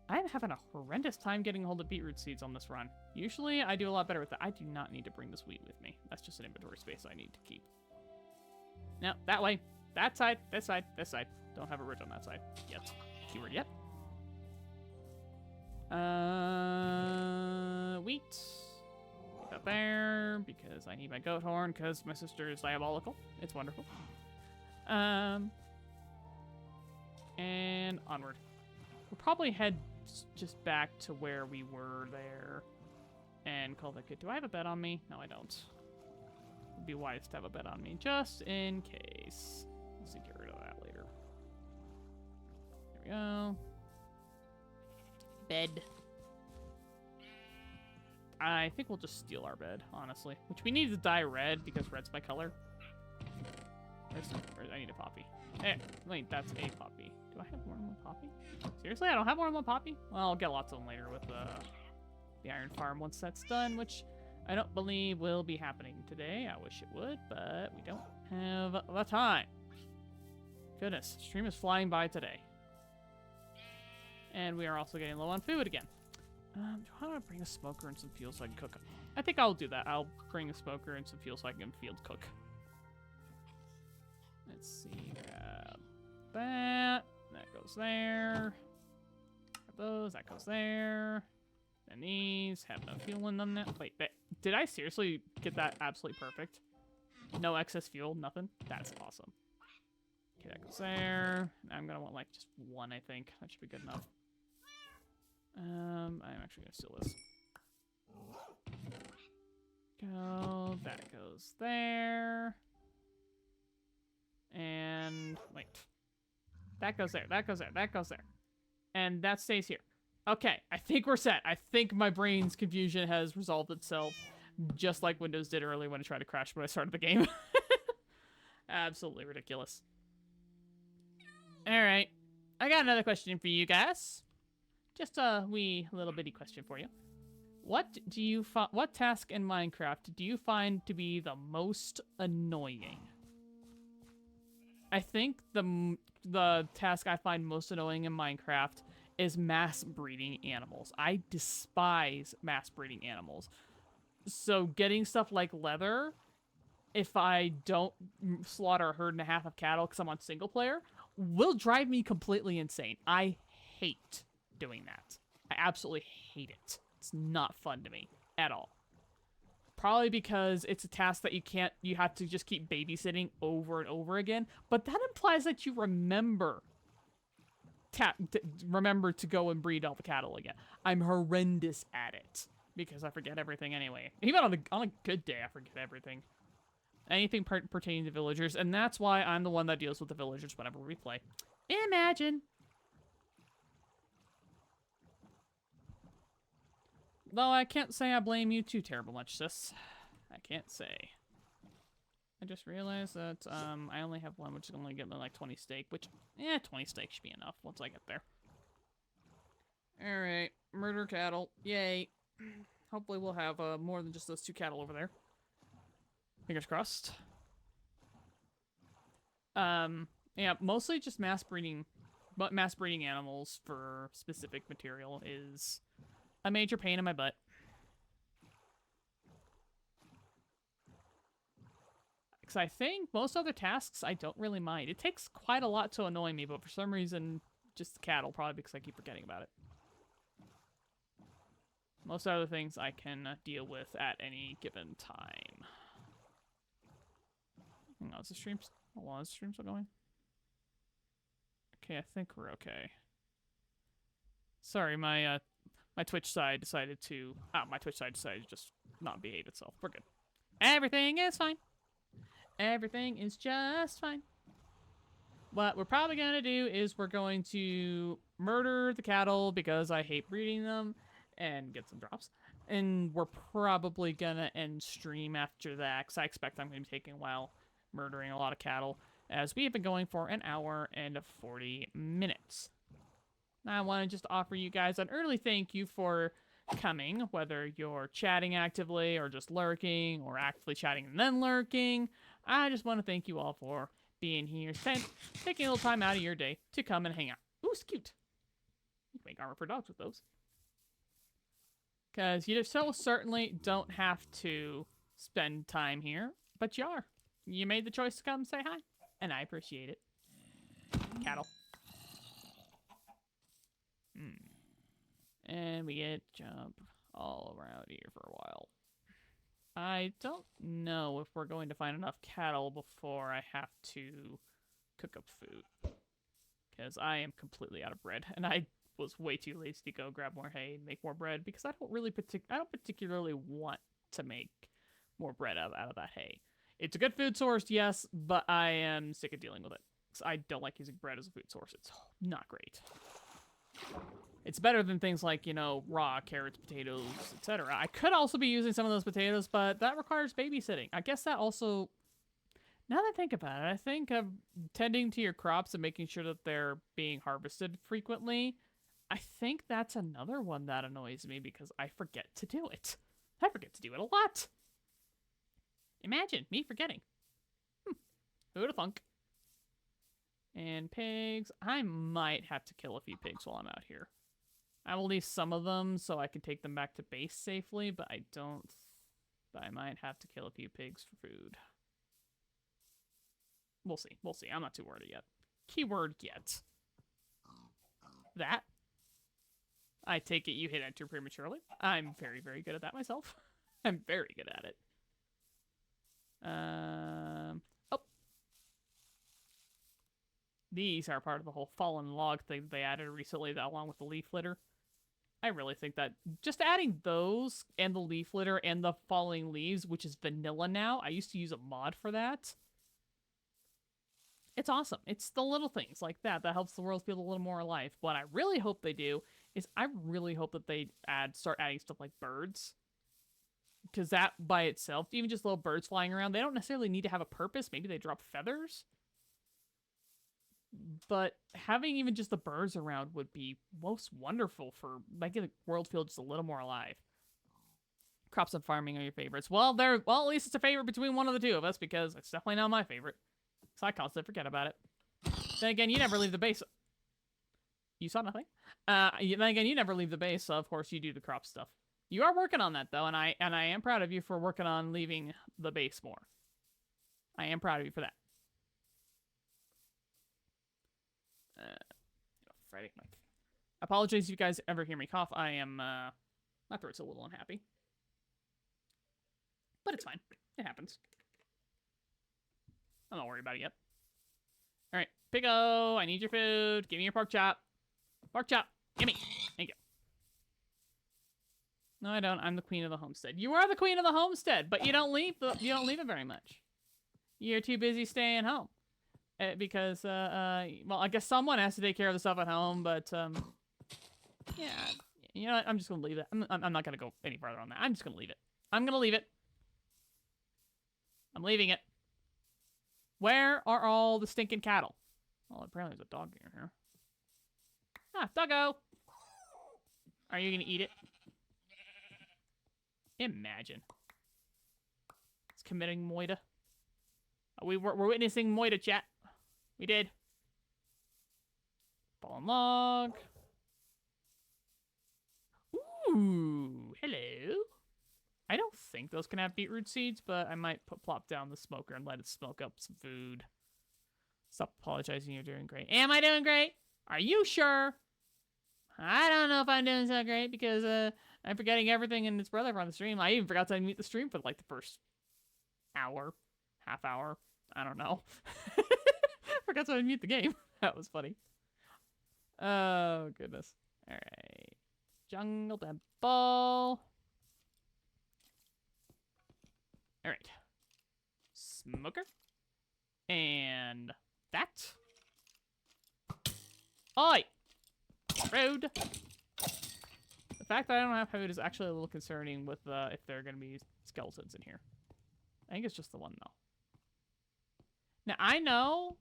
I'm having a horrendous time getting a hold of beetroot seeds on this run. Usually, I do a lot better with that. I do not need to bring this wheat with me. That's just an inventory space I need to keep. No, that way. That side, this side, this side. Don't have a ridge on that side yet. Keyword yet. Wheat. Put that there because I need my goat horn because my sister is diabolical. It's wonderful. And onward. We'll probably head just back to where we were there and call that good. Do I have a bed on me? No, I don't. It'd be wise to have a bed on me just in case. Let's get rid of that later. There we go. Bed. I think we'll just steal our bed, honestly. Which we need to dye red because red's my color. I need a poppy. Wait, that's a poppy. Do I have more than one poppy? Seriously, I don't have more than one poppy? Well, I'll get lots of them later with the iron farm once that's done, which I don't believe will be happening today. I wish it would, but we don't have the time. Goodness, stream is flying by today. And we are also getting low on food again. Do I want to bring a smoker and some fuel so I can cook? I think I'll do that. I'll bring a smoker and some fuel so I can field cook. Let's see. That. That goes there. Grab those. That goes there. And these have no fuel in them now. Wait, did I seriously get that absolutely perfect? No excess fuel, nothing? That's awesome. Okay, that goes there. I'm gonna want like just one, I think. That should be good enough. I'm actually gonna steal this. Go. That goes there. And wait. That goes there. That goes there. That goes there. And that stays here. Okay, I think we're set. I think my brain's confusion has resolved itself, just like Windows did earlier when it tried to crash when I started the game. Absolutely ridiculous. All right, I got another question for you guys. Just a wee little bitty question for you. What task in Minecraft do you find to be the most annoying? I think the task I find most annoying in Minecraft is mass breeding animals. I despise mass breeding animals. So getting stuff like leather, if I don't slaughter a herd and a half of cattle because I'm on single player, will drive me completely insane. I hate doing that. I absolutely hate it. It's not fun to me at all. Probably because it's a task that you have to just keep babysitting over and over again. But that implies that you remember to go and breed all the cattle again. I'm horrendous at it because I forget everything anyway. Even on a good day, I forget everything. Anything pertaining to villagers, and that's why I'm the one that deals with the villagers whenever we play. Imagine. Though I can't say I blame you too terrible much, sis. I can't say. I just realized that I only have one, which is only getting like 20 steak, which, 20 steak should be enough once I get there. Alright, murder cattle. Yay. Hopefully we'll have more than just those 2 cattle over there. Fingers crossed. Yeah, mostly just mass breeding, but mass breeding animals for specific material is a major pain in my butt. Because I think most other tasks I don't really mind. It takes quite a lot to annoy me, but for some reason, just the cattle, probably because I keep forgetting about it. Most other things I can deal with at any given time. Hang on, is the stream still going? Okay, I think we're okay. Sorry, my Twitch side decided to just not behave itself. We're good. Everything is fine. Everything is just fine. What we're probably gonna do is we're going to murder the cattle because I hate breeding them and get some drops. And we're probably gonna end stream after that because I expect I'm gonna be taking a while murdering a lot of cattle as we have been going for an hour and 40 minutes. Now I want to just offer you guys an early thank you for coming, whether you're chatting actively or just lurking or actively chatting and then lurking. I just want to thank you all for being here, taking a little time out of your day to come and hang out. Ooh, it's cute. You can make armor for dogs with those. Because you so certainly don't have to spend time here, but you are. You made the choice to come say hi. and I appreciate it. Cattle. And we get jump all around here for a while. I don't know if we're going to find enough cattle before I have to cook up food. Because I am completely out of bread, and I was way too lazy to go grab more hay and make more bread because I don't particularly want to make more bread out of that hay. It's a good food source, yes, but I am sick of dealing with it. I don't like using bread as a food source. It's not great. It's better than things like, you know, raw carrots, potatoes, etc. I could also be using some of those potatoes, but that requires babysitting. I guess that also, now that I think about it, I think of tending to your crops and making sure that they're being harvested frequently. I think that's another one that annoys me because I forget to do it. I forget to do it a lot. Imagine me forgetting. Who would have thunk? And pigs. I might have to kill a few pigs while I'm out here. I will leave some of them so I can take them back to base safely, but I don't... But I might have to kill a few pigs for food. We'll see. We'll see. I'm not too worried yet. Keyword yet. That. I take it you hit enter prematurely. I'm very, very good at that myself. I'm very good at it. Oh. These are part of the whole fallen log thing they added recently, that along with the leaf litter. I really think that just adding those and the leaf litter and the falling leaves, which is vanilla now. I used to use a mod for that. It's awesome. It's the little things like that that helps the world feel a little more alive. What I really hope they do is I really hope that they start adding stuff like birds. Because that by itself, even just little birds flying around, they don't necessarily need to have a purpose. Maybe they drop feathers. But having even just the birds around would be most wonderful for making the world feel just a little more alive. Crops and farming are your favorites. Well, at least it's a favorite between one of the two of us, because it's definitely not my favorite. So I constantly forget about it. Then again, you never leave the base. You saw nothing? Then again, you never leave the base, so of course you do the crop stuff. You are working on that, though, and I am proud of you for working on leaving the base more. I am proud of you for that. Friday night. Apologies if you guys ever hear me cough. I am, my throat's a little unhappy. But it's fine. It happens. I'm not worried about it yet. Alright, Piggo, I need your food. Give me your pork chop. Pork chop. Gimme. Thank you. No, I don't. I'm the queen of the homestead. You are the queen of the homestead, but you don't leave it very much. You're too busy staying home. Because, well, I guess someone has to take care of the stuff at home, but, yeah, you know what? I'm just gonna leave it. I'm not gonna go any further on that. I'm just gonna leave it. I'm gonna leave it. I'm leaving it. Where are all the stinking cattle? Well, apparently there's a dog in here. Ah, doggo! Are you gonna eat it? Imagine. It's committing moida. We're witnessing moida, chat. We did. Fallen log. Ooh, hello. I don't think those can have beetroot seeds, but I might plop down the smoker and let it smoke up some food. Stop apologizing, you're doing great. Am I doing great? Are you sure? I don't know if I'm doing so great because I'm forgetting everything and its brother on the stream. I even forgot to unmute the stream for like the first hour, half hour. I don't know. Forgot to unmute the game. That was funny. Oh, goodness. All right. Jungle Temple. All right. Smoker. And that. Oi! Rude. The fact that I don't have food is actually a little concerning with if there are going to be skeletons in here. I think it's just the one, though. Now, I know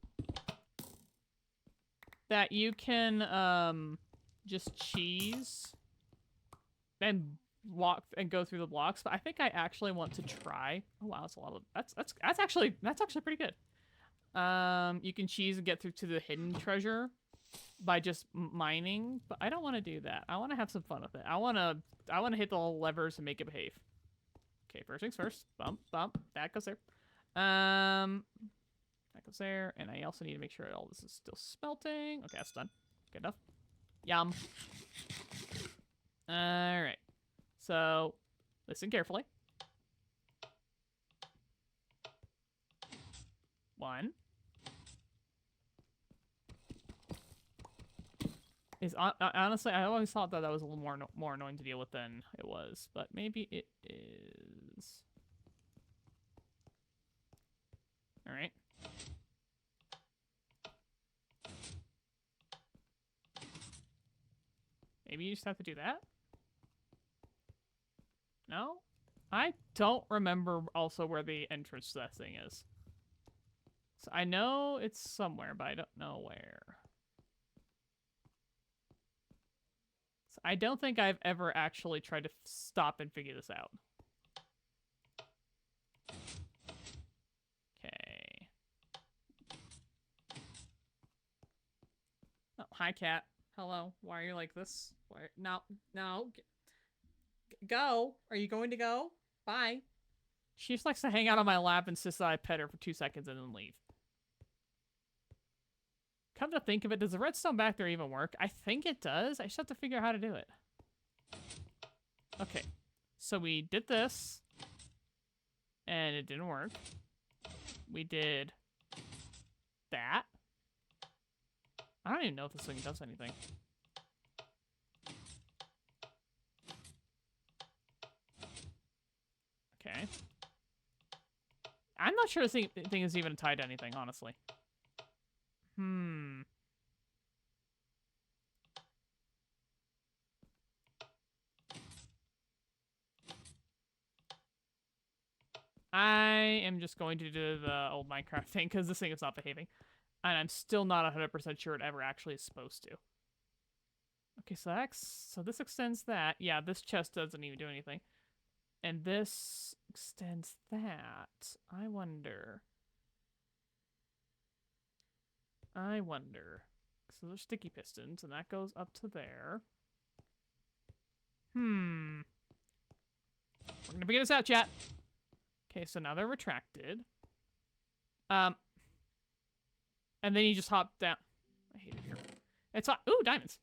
that you can just cheese and walk and go through the blocks, but I think I actually want to try. Oh wow, that's a lot of that's actually pretty good. You can cheese and get through to the hidden treasure by just mining, but I don't want to do that. I want to have some fun with it. I want to hit the levers and make it behave. Okay, first things first. Bump, bump. That goes there. That goes there. And I also need to make sure all this is still smelting. Okay, that's done. Good enough. Yum. Alright. So, listen carefully. 1. Honestly, I always thought that was a little more annoying to deal with than it was, but maybe it is. All right. Maybe you just have to do that. No, I don't remember also where the entrance to that thing is. So I know it's somewhere, but I don't know where. I don't think I've ever actually tried to stop and figure this out. Okay. Oh, hi, cat. Hello. Why are you like this? Why? No. Go. Are you going to go? Bye. She just likes to hang out on my lap and insists that I pet her for 2 seconds and then leave. Come to think of it, does the redstone back there even work? I think it does. I just have to figure out how to do it. Okay. So we did this. And it didn't work. We did that. I don't even know if this thing does anything. Okay. I'm not sure this thing is even tied to anything, honestly. I am just going to do the old Minecraft thing because this thing is not behaving. And I'm still not 100% sure it ever actually is supposed to. Okay, so this extends that. Yeah, this chest doesn't even do anything. And this extends that. I wonder. So there's sticky pistons, and that goes up to there. We're gonna figure this out, chat. Okay, so now they're retracted. And then you just hop down. I hate it here. It's hot. Ooh, diamonds.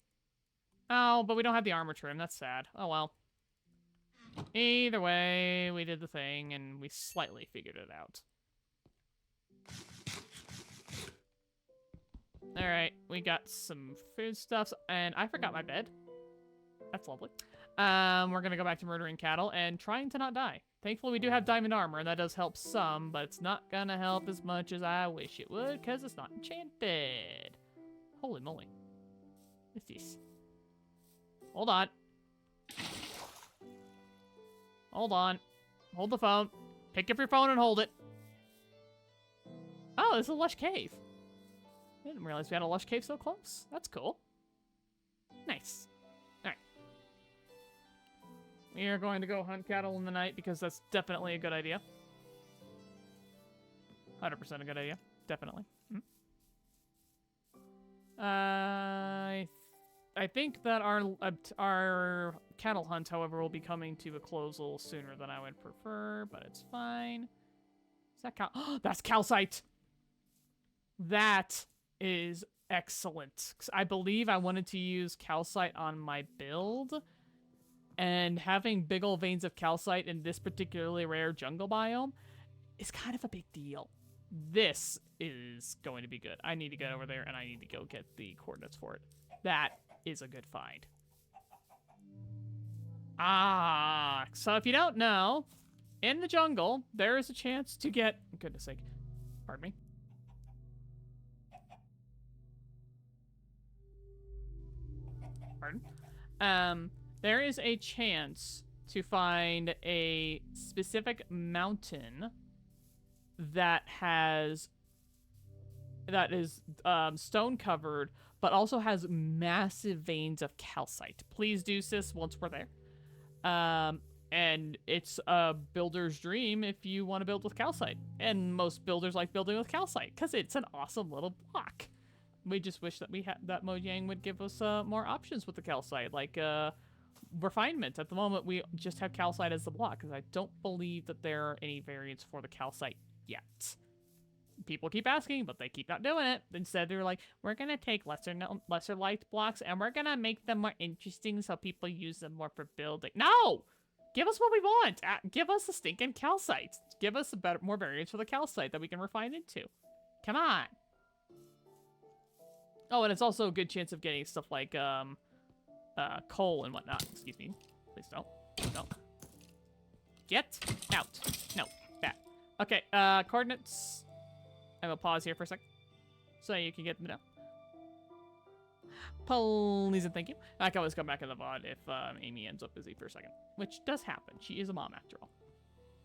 Oh, but we don't have the armor trim. That's sad. Oh, well. Either way, we did the thing, and we slightly figured it out. Alright, we got some foodstuffs, and I forgot my bed. That's lovely. We're gonna go back to murdering cattle and trying to not die. Thankfully, we do have diamond armor, and that does help some, but it's not gonna help as much as I wish it would, because it's not enchanted. Holy moly. What's this? Hold on. Hold on. Hold the phone. Pick up your phone and hold it. Oh, this is a lush cave. I didn't realize we had a lush cave so close. That's cool. Nice. Alright. We are going to go hunt cattle in the night because that's definitely a good idea. 100% a good idea. Definitely. I think that our cattle hunt, however, will be coming to a close a little sooner than I would prefer, but it's fine. Is that cal? That's calcite! That is excellent. 'Cause I believe I wanted to use calcite on my build, and having big old veins of calcite in this particularly rare jungle biome is kind of a big deal. This is going to be good. I need to get over there, and I need to go get the coordinates for it. That is a good find. So if you don't know, in the jungle, there is a chance to get... Goodness sake. Pardon me. Pardon? There is a chance to find a specific mountain that is stone covered, but also has massive veins of calcite. Please do, sis, once we're there. And it's a builder's dream if you want to build with calcite. And most builders like building with calcite because it's an awesome little block. We just wish that that Mojang would give us more options with the calcite, like refinement. At the moment, we just have calcite as the block because I don't believe that there are any variants for the calcite yet. people keep asking, but they keep not doing it. Instead, they're like, we're gonna take lesser liked blocks and we're gonna make them more interesting so people use them more for building. No! Give us what we want. Give us the stinking calcite. Give us more variants for the calcite that we can refine into. Come on. Oh, and it's also a good chance of getting stuff like coal and whatnot. Excuse me. Please don't. No. Get out. No. Back. Okay. Coordinates. I will pause here for a sec, so you can get them down. Please and thank you. I can always come back in the VOD if Amy ends up busy for a second, which does happen. She is a mom after all.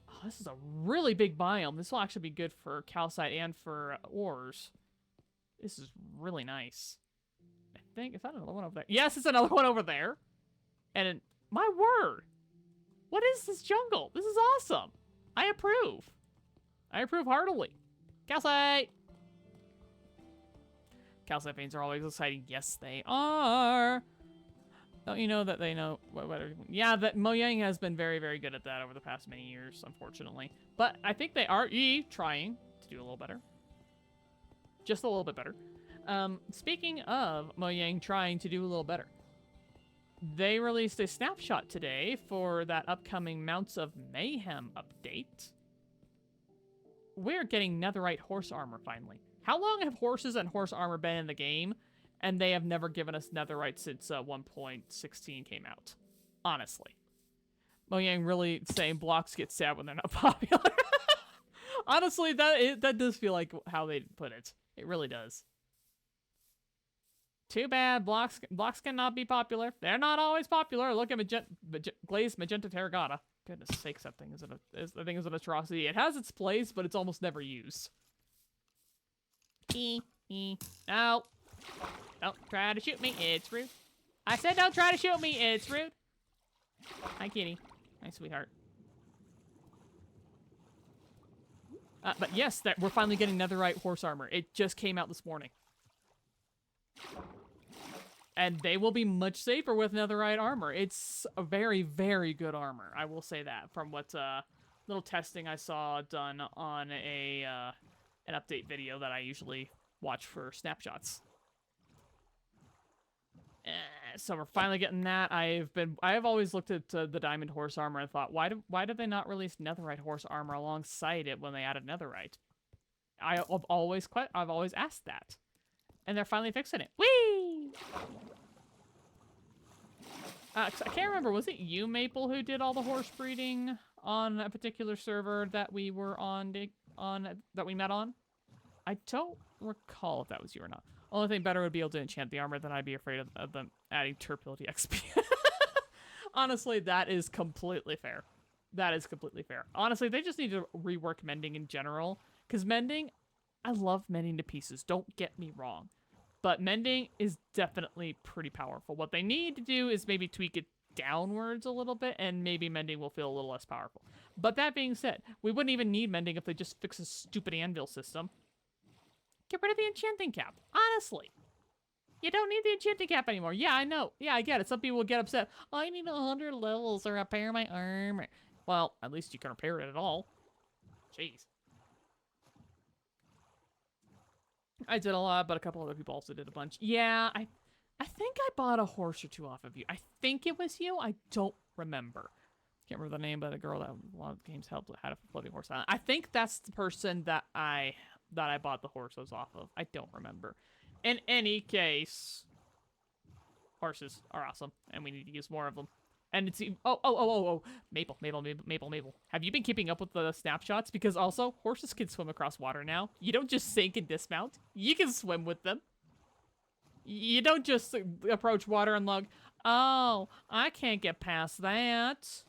Oh, this is a really big biome. This will actually be good for calcite and for ores. This is really nice. I think, is that another one over there? Yes, it's another one over there. And my word, what is this jungle? This is awesome. I approve. I approve heartily. Calcite! Calcite veins are always exciting. Yes, they are. Don't you know that they know yeah, that Mojang has been very, very good at that over the past many years, unfortunately. But I think they are trying to do a little better. Just a little bit better. Speaking of Mojang trying to do a little better, they released a snapshot today for that upcoming Mounts of Mayhem update. We're getting netherite horse armor finally. How long have horses and horse armor been in the game? And they have never given us netherite since 1.16 came out. Honestly. Mojang really saying blocks get sad when they're not popular. Honestly, that does feel like how they put it. It really does. Too bad blocks cannot be popular. They're not always popular. Look at glazed magenta terracotta. Goodness sakes, that thing is an atrocity. It has its place, but it's almost never used. No. Don't try to shoot me. It's rude. I said don't try to shoot me. It's rude. Hi, kitty. Hi, sweetheart. But yes, we're finally getting netherite horse armor. It just came out this morning. And they will be much safer with netherite armor. It's a very, very good armor. I will say that from what little testing I saw done on an update video that I usually watch for snapshots. So we're finally getting that. I have always looked at the diamond horse armor and thought, why did they not release netherite horse armor alongside it when they added netherite? I've always asked that, and they're finally fixing it. Whee! I can't remember. Was it you, Maple, who did all the horse breeding on a particular server that we were on that we met on? I don't recall if that was you or not. Only thing better would be able to enchant the armor, then I'd be afraid of them adding turpility XP. Honestly, that is completely fair. That is completely fair. Honestly, they just need to rework mending in general. Because mending, I love mending to pieces. Don't get me wrong. But mending is definitely pretty powerful. What they need to do is maybe tweak it downwards a little bit, and maybe mending will feel a little less powerful. But that being said, we wouldn't even need mending if they just fix a stupid anvil system. Get rid of the enchanting cap. Honestly. You don't need the enchanting cap anymore. Yeah, I know. Yeah, I get it. Some people will get upset. I need 100 levels to repair my armor. Well, at least you can repair it at all. Jeez. I did a lot, but a couple other people also did a bunch. Yeah, I think I bought a horse or two off of you. I think it was you. I don't remember. Can't remember the name, but the girl that a lot of the games helped had a floating horse on. I think that's the person that I bought the horses off of. I don't remember. In any case, horses are awesome, and we need to use more of them. And it's Maple. Have you been keeping up with the snapshots? Because also, horses can swim across water now. You don't just sink and dismount. You can swim with them. You don't just approach water and look, oh, I can't get past that.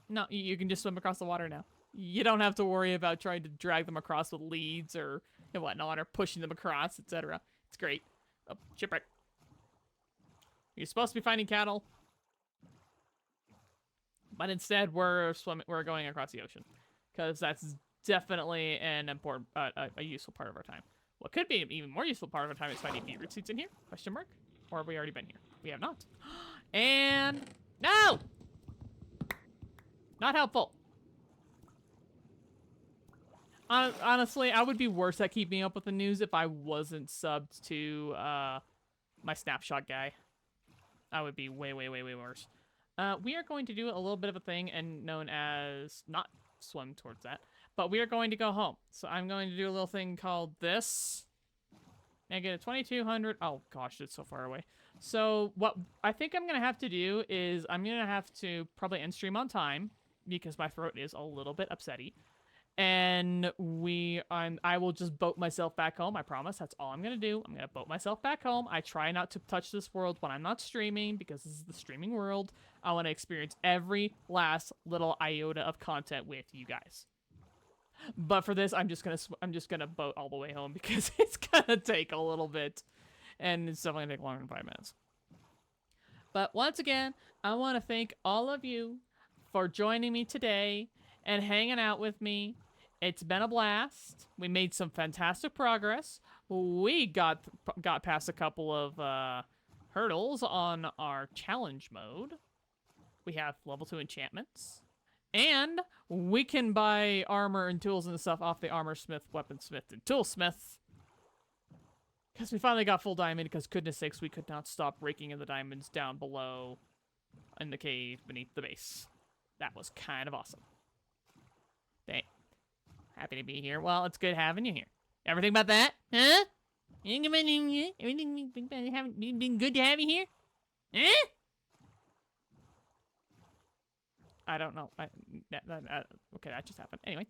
No, you can just swim across the water now. You don't have to worry about trying to drag them across with leads or whatnot, or pushing them across, etc. It's great. Oh, shipwreck. You're supposed to be finding cattle, but instead we're going across the ocean, because that's definitely an important, a useful part of our time. What could be an even more useful part of our time is finding beetroot seeds in here? Question mark? Or have we already been here? We have not. And no, not helpful. Honestly, I would be worse at keeping up with the news if I wasn't subbed to my Snapshot guy. I would be way, way, way, way worse. We are going to do a little bit of a thing and known as not swim towards that, but we are going to go home. So I'm going to do a little thing called this. And get a 2200. Oh gosh, it's so far away. So what I think I'm gonna have to do is I'm gonna have to probably end stream on time because my throat is a little bit upsetty. And I will just boat myself back home. I promise. That's all I'm gonna do. I'm gonna boat myself back home. I try not to touch this world when I'm not streaming because this is the streaming world. I want to experience every last little iota of content with you guys. But for this, I'm just gonna boat all the way home because it's gonna take a little bit, and it's definitely gonna take longer than 5 minutes. But once again, I want to thank all of you for joining me today and hanging out with me. It's been a blast. We made some fantastic progress. We got past a couple of hurdles on our challenge mode. We have level 2 enchantments. And we can buy armor and tools and stuff off the armorsmith, weaponsmith, and toolsmith. Because we finally got full diamond, because goodness sakes, we could not stop raking in the diamonds down below in the cave beneath the base. That was kind of awesome. Happy to be here. Well, it's good having you here. Everything about that? Huh? Everything been good to have you here? Huh? I don't know. Okay, that just happened. Anyway,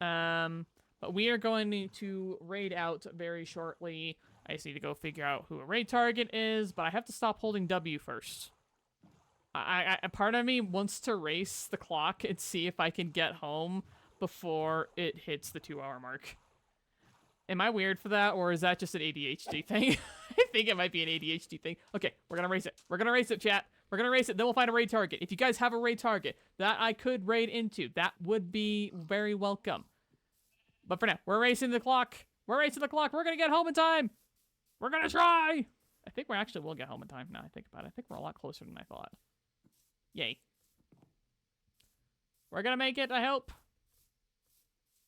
but we are going to raid out very shortly. I just need to go figure out who a raid target is, but I have to stop holding W first. Part of me wants to race the clock and see if I can get home before it hits the 2-hour mark. Am I weird for that, or is that just an ADHD thing? I think it might be an ADHD thing. Okay, we're gonna race it. We're gonna race it, chat. We're gonna race it, then we'll find a raid target. If you guys have a raid target that I could raid into, that would be very welcome. But for now, we're racing the clock. We're racing the clock. We're gonna get home in time. We're gonna try. I think we actually will get home in time now I think about it. I think we're a lot closer than I thought. Yay. We're gonna make it, I hope.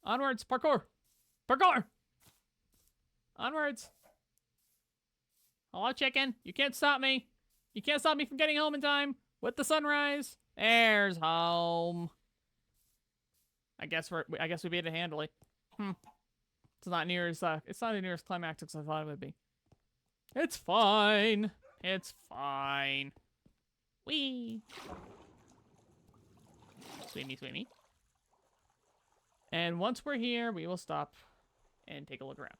Onwards, parkour. Parkour! Onwards. Hello, chicken. You can't stop me. You can't stop me from getting home in time with the sunrise. There's home. I guess we beat it handily. It's not near as climactic as I thought it would be. It's fine. It's fine. Whee! Swimmy, swimmy. And once we're here, we will stop and take a look around.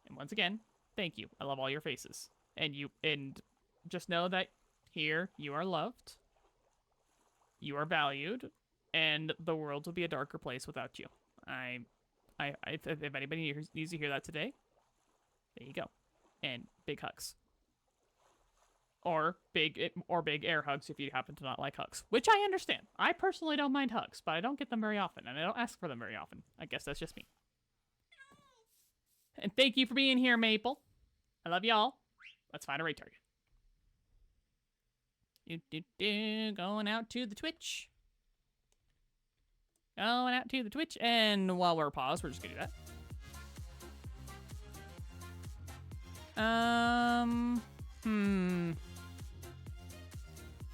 And once again, thank you. I love all your faces. And just know that here you are loved. You are valued, and the world will be a darker place without you. If anybody needs to hear that today, there you go. And big hugs. Or big air hugs if you happen to not like hugs, which I understand. I personally don't mind hugs, but I don't get them very often, and I don't ask for them very often. I guess that's just me. And thank you for being here, Maple. I love y'all. Let's find a raid target. Going out to the Twitch. Going out to the Twitch, and while we're paused, we're just gonna do that.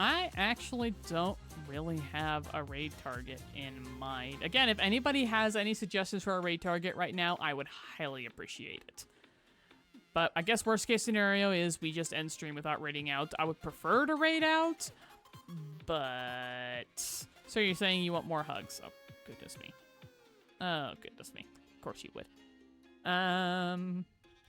I actually don't really have a raid target in mind. Again, if anybody has any suggestions for a raid target right now, I would highly appreciate it. But I guess worst case scenario is we just end stream without raiding out. I would prefer to raid out, but... So you're saying you want more hugs? Oh, goodness me. Oh, goodness me. Of course you would.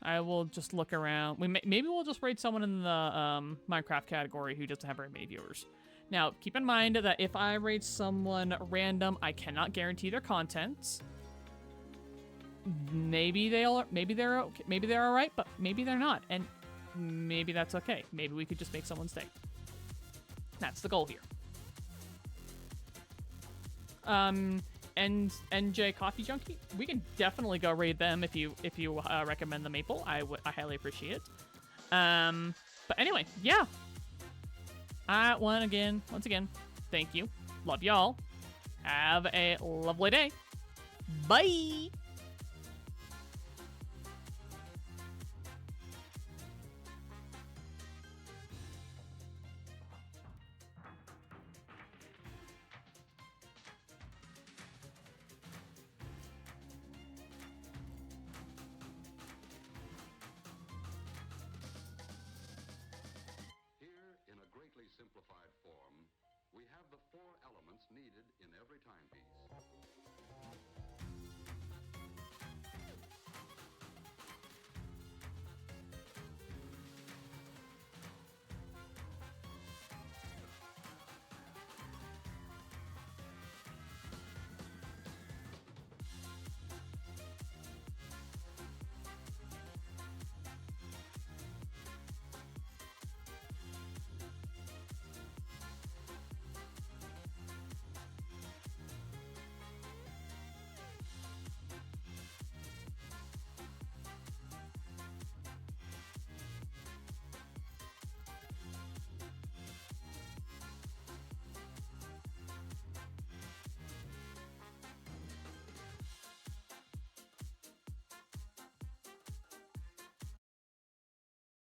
I will just look around. Maybe we'll just raid someone in the Minecraft category who doesn't have very many viewers. Now, keep in mind that if I raid someone random, I cannot guarantee their content. Maybe they're okay. Maybe they're all right, but maybe they're not, and maybe that's okay. Maybe we could just make someone stay. That's the goal here. And NJ Coffee Junkie, we can definitely go raid them if you recommend the Maple. I highly appreciate it. But anyway, yeah. Once again, thank you. Love y'all. Have a lovely day. Bye. Here, in a greatly simplified form, we have the 4 elements needed in every timepiece.